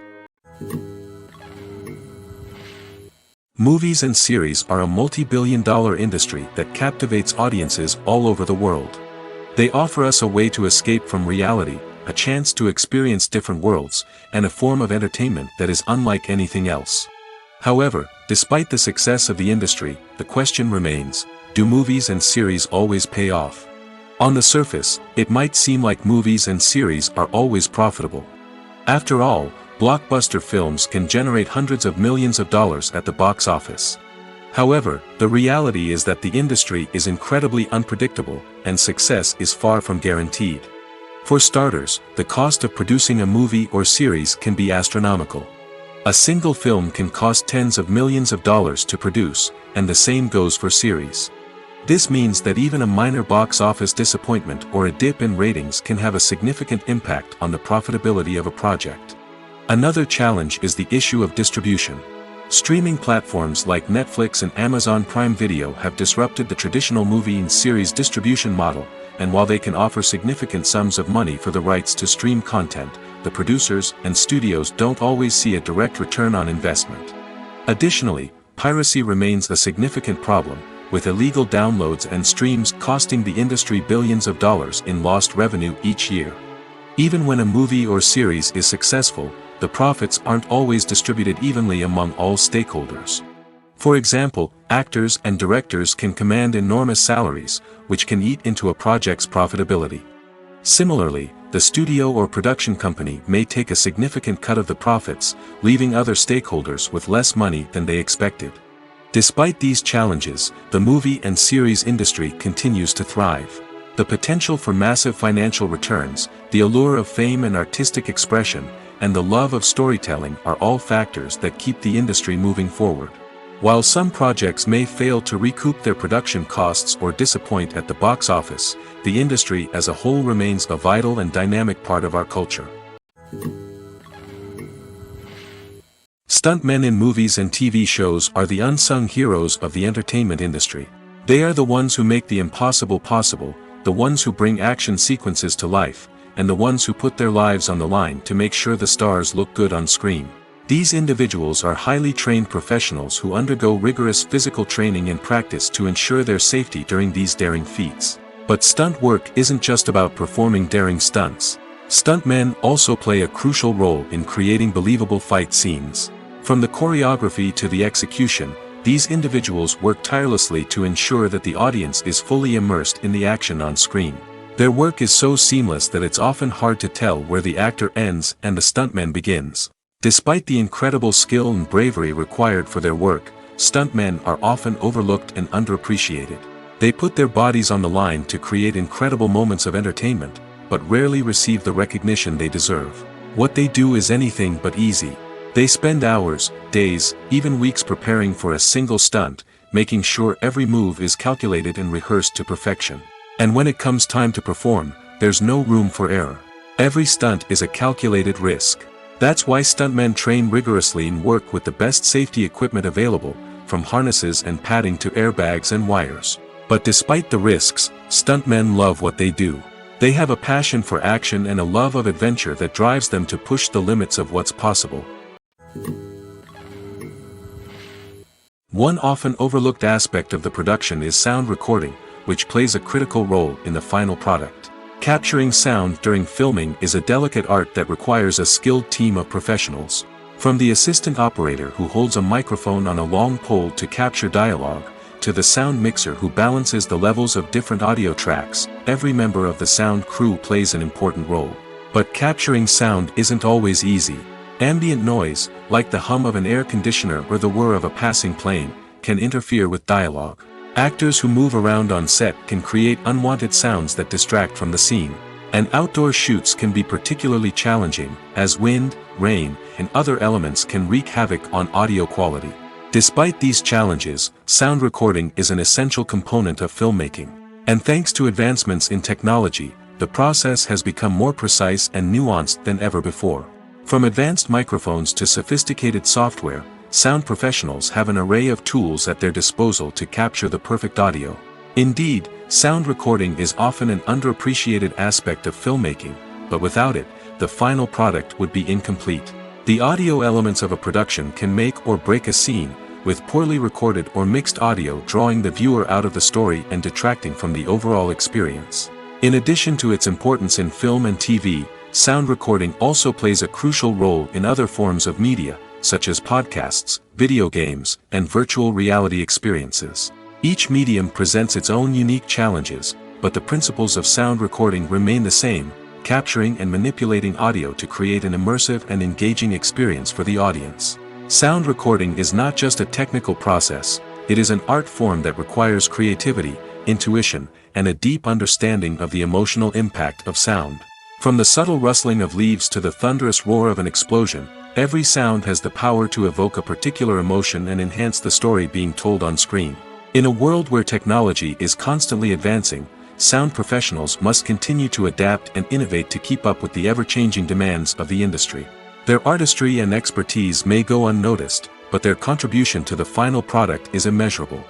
Movies and series are a multi-billion-dollar industry that captivates audiences all over the world. They offer us a way to escape from reality, a chance to experience different worlds, and a form of entertainment that is unlike anything else. However, despite the success of the industry, the question remains, do movies and series always pay off? On the surface, it might seem like movies and series are always profitable. After all, blockbuster films can generate hundreds of millions of dollars at the box office. However, the reality is that the industry is incredibly unpredictable, and success is far from guaranteed. For starters, the cost of producing a movie or series can be astronomical. A single film can cost tens of millions of dollars to produce, and the same goes for series. This means that even a minor box office disappointment or a dip in ratings can have a significant impact on the profitability of a project. Another challenge is the issue of distribution. Streaming platforms like Netflix and Amazon Prime Video have disrupted the traditional movie and series distribution model, and while they can offer significant sums of money for the rights to stream content, the producers and studios don't always see a direct return on investment. Additionally, piracy remains a significant problem, with illegal downloads and streams costing the industry billions of dollars in lost revenue each year. Even when a movie or series is successful, the profits aren't always distributed evenly among all stakeholders. For example, actors and directors can command enormous salaries, which can eat into a project's profitability. Similarly, the studio or production company may take a significant cut of the profits, leaving other stakeholders with less money than they expected. Despite these challenges, the movie and series industry continues to thrive. The potential for massive financial returns, the allure of fame and artistic expression, and the love of storytelling are all factors that keep the industry moving forward. While some projects may fail to recoup their production costs or disappoint at the box office, the industry as a whole remains a vital and dynamic part of our culture. Stuntmen in movies and TV shows are the unsung heroes of the entertainment industry. They are the ones who make the impossible possible, the ones who bring action sequences to life, and the ones who put their lives on the line to make sure the stars look good on screen. These individuals are highly trained professionals who undergo rigorous physical training and practice to ensure their safety during these daring feats. But stunt work isn't just about performing daring stunts. Stuntmen also play a crucial role in creating believable fight scenes. From the choreography to the execution, these individuals work tirelessly to ensure that the audience is fully immersed in the action on screen. Their work is so seamless that it's often hard to tell where the actor ends and the stuntman begins. Despite the incredible skill and bravery required for their work, stuntmen are often overlooked and underappreciated. They put their bodies on the line to create incredible moments of entertainment, but rarely receive the recognition they deserve. What they do is anything but easy. They spend hours, days, even weeks preparing for a single stunt, making sure every move is calculated and rehearsed to perfection. And when it comes time to perform, there's no room for error. Every stunt is a calculated risk. That's why stuntmen train rigorously and work with the best safety equipment available, from harnesses and padding to airbags and wires. But despite the risks, stuntmen love what they do. They have a passion for action and a love of adventure that drives them to push the limits of what's possible. One often overlooked aspect of the production is sound recording, which plays a critical role in the final product. Capturing sound during filming is a delicate art that requires a skilled team of professionals. From the assistant operator who holds a microphone on a long pole to capture dialogue, to the sound mixer who balances the levels of different audio tracks, every member of the sound crew plays an important role. But capturing sound isn't always easy. Ambient noise, like the hum of an air conditioner or the whir of a passing plane, can interfere with dialogue. Actors who move around on set can create unwanted sounds that distract from the scene. And outdoor shoots can be particularly challenging, as wind, rain, and other elements can wreak havoc on audio quality. Despite these challenges, sound recording is an essential component of filmmaking. And thanks to advancements in technology, the process has become more precise and nuanced than ever before. From advanced microphones to sophisticated software, sound professionals have an array of tools at their disposal to capture the perfect audio. Indeed, sound recording is often an underappreciated aspect of filmmaking, but without it, the final product would be incomplete. The audio elements of a production can make or break a scene, with poorly recorded or mixed audio drawing the viewer out of the story and detracting from the overall experience. In addition to its importance in film and TV, sound recording also plays a crucial role in other forms of media, such as podcasts, video games, and virtual reality experiences. Each medium presents its own unique challenges, but the principles of sound recording remain the same, capturing and manipulating audio to create an immersive and engaging experience for the audience. Sound recording is not just a technical process, it is an art form that requires creativity, intuition, and a deep understanding of the emotional impact of sound. From the subtle rustling of leaves to the thunderous roar of an explosion, every sound has the power to evoke a particular emotion and enhance the story being told on screen. In a world where technology is constantly advancing, sound professionals must continue to adapt and innovate to keep up with the ever-changing demands of the industry. Their artistry and expertise may go unnoticed, but their contribution to the final product is immeasurable.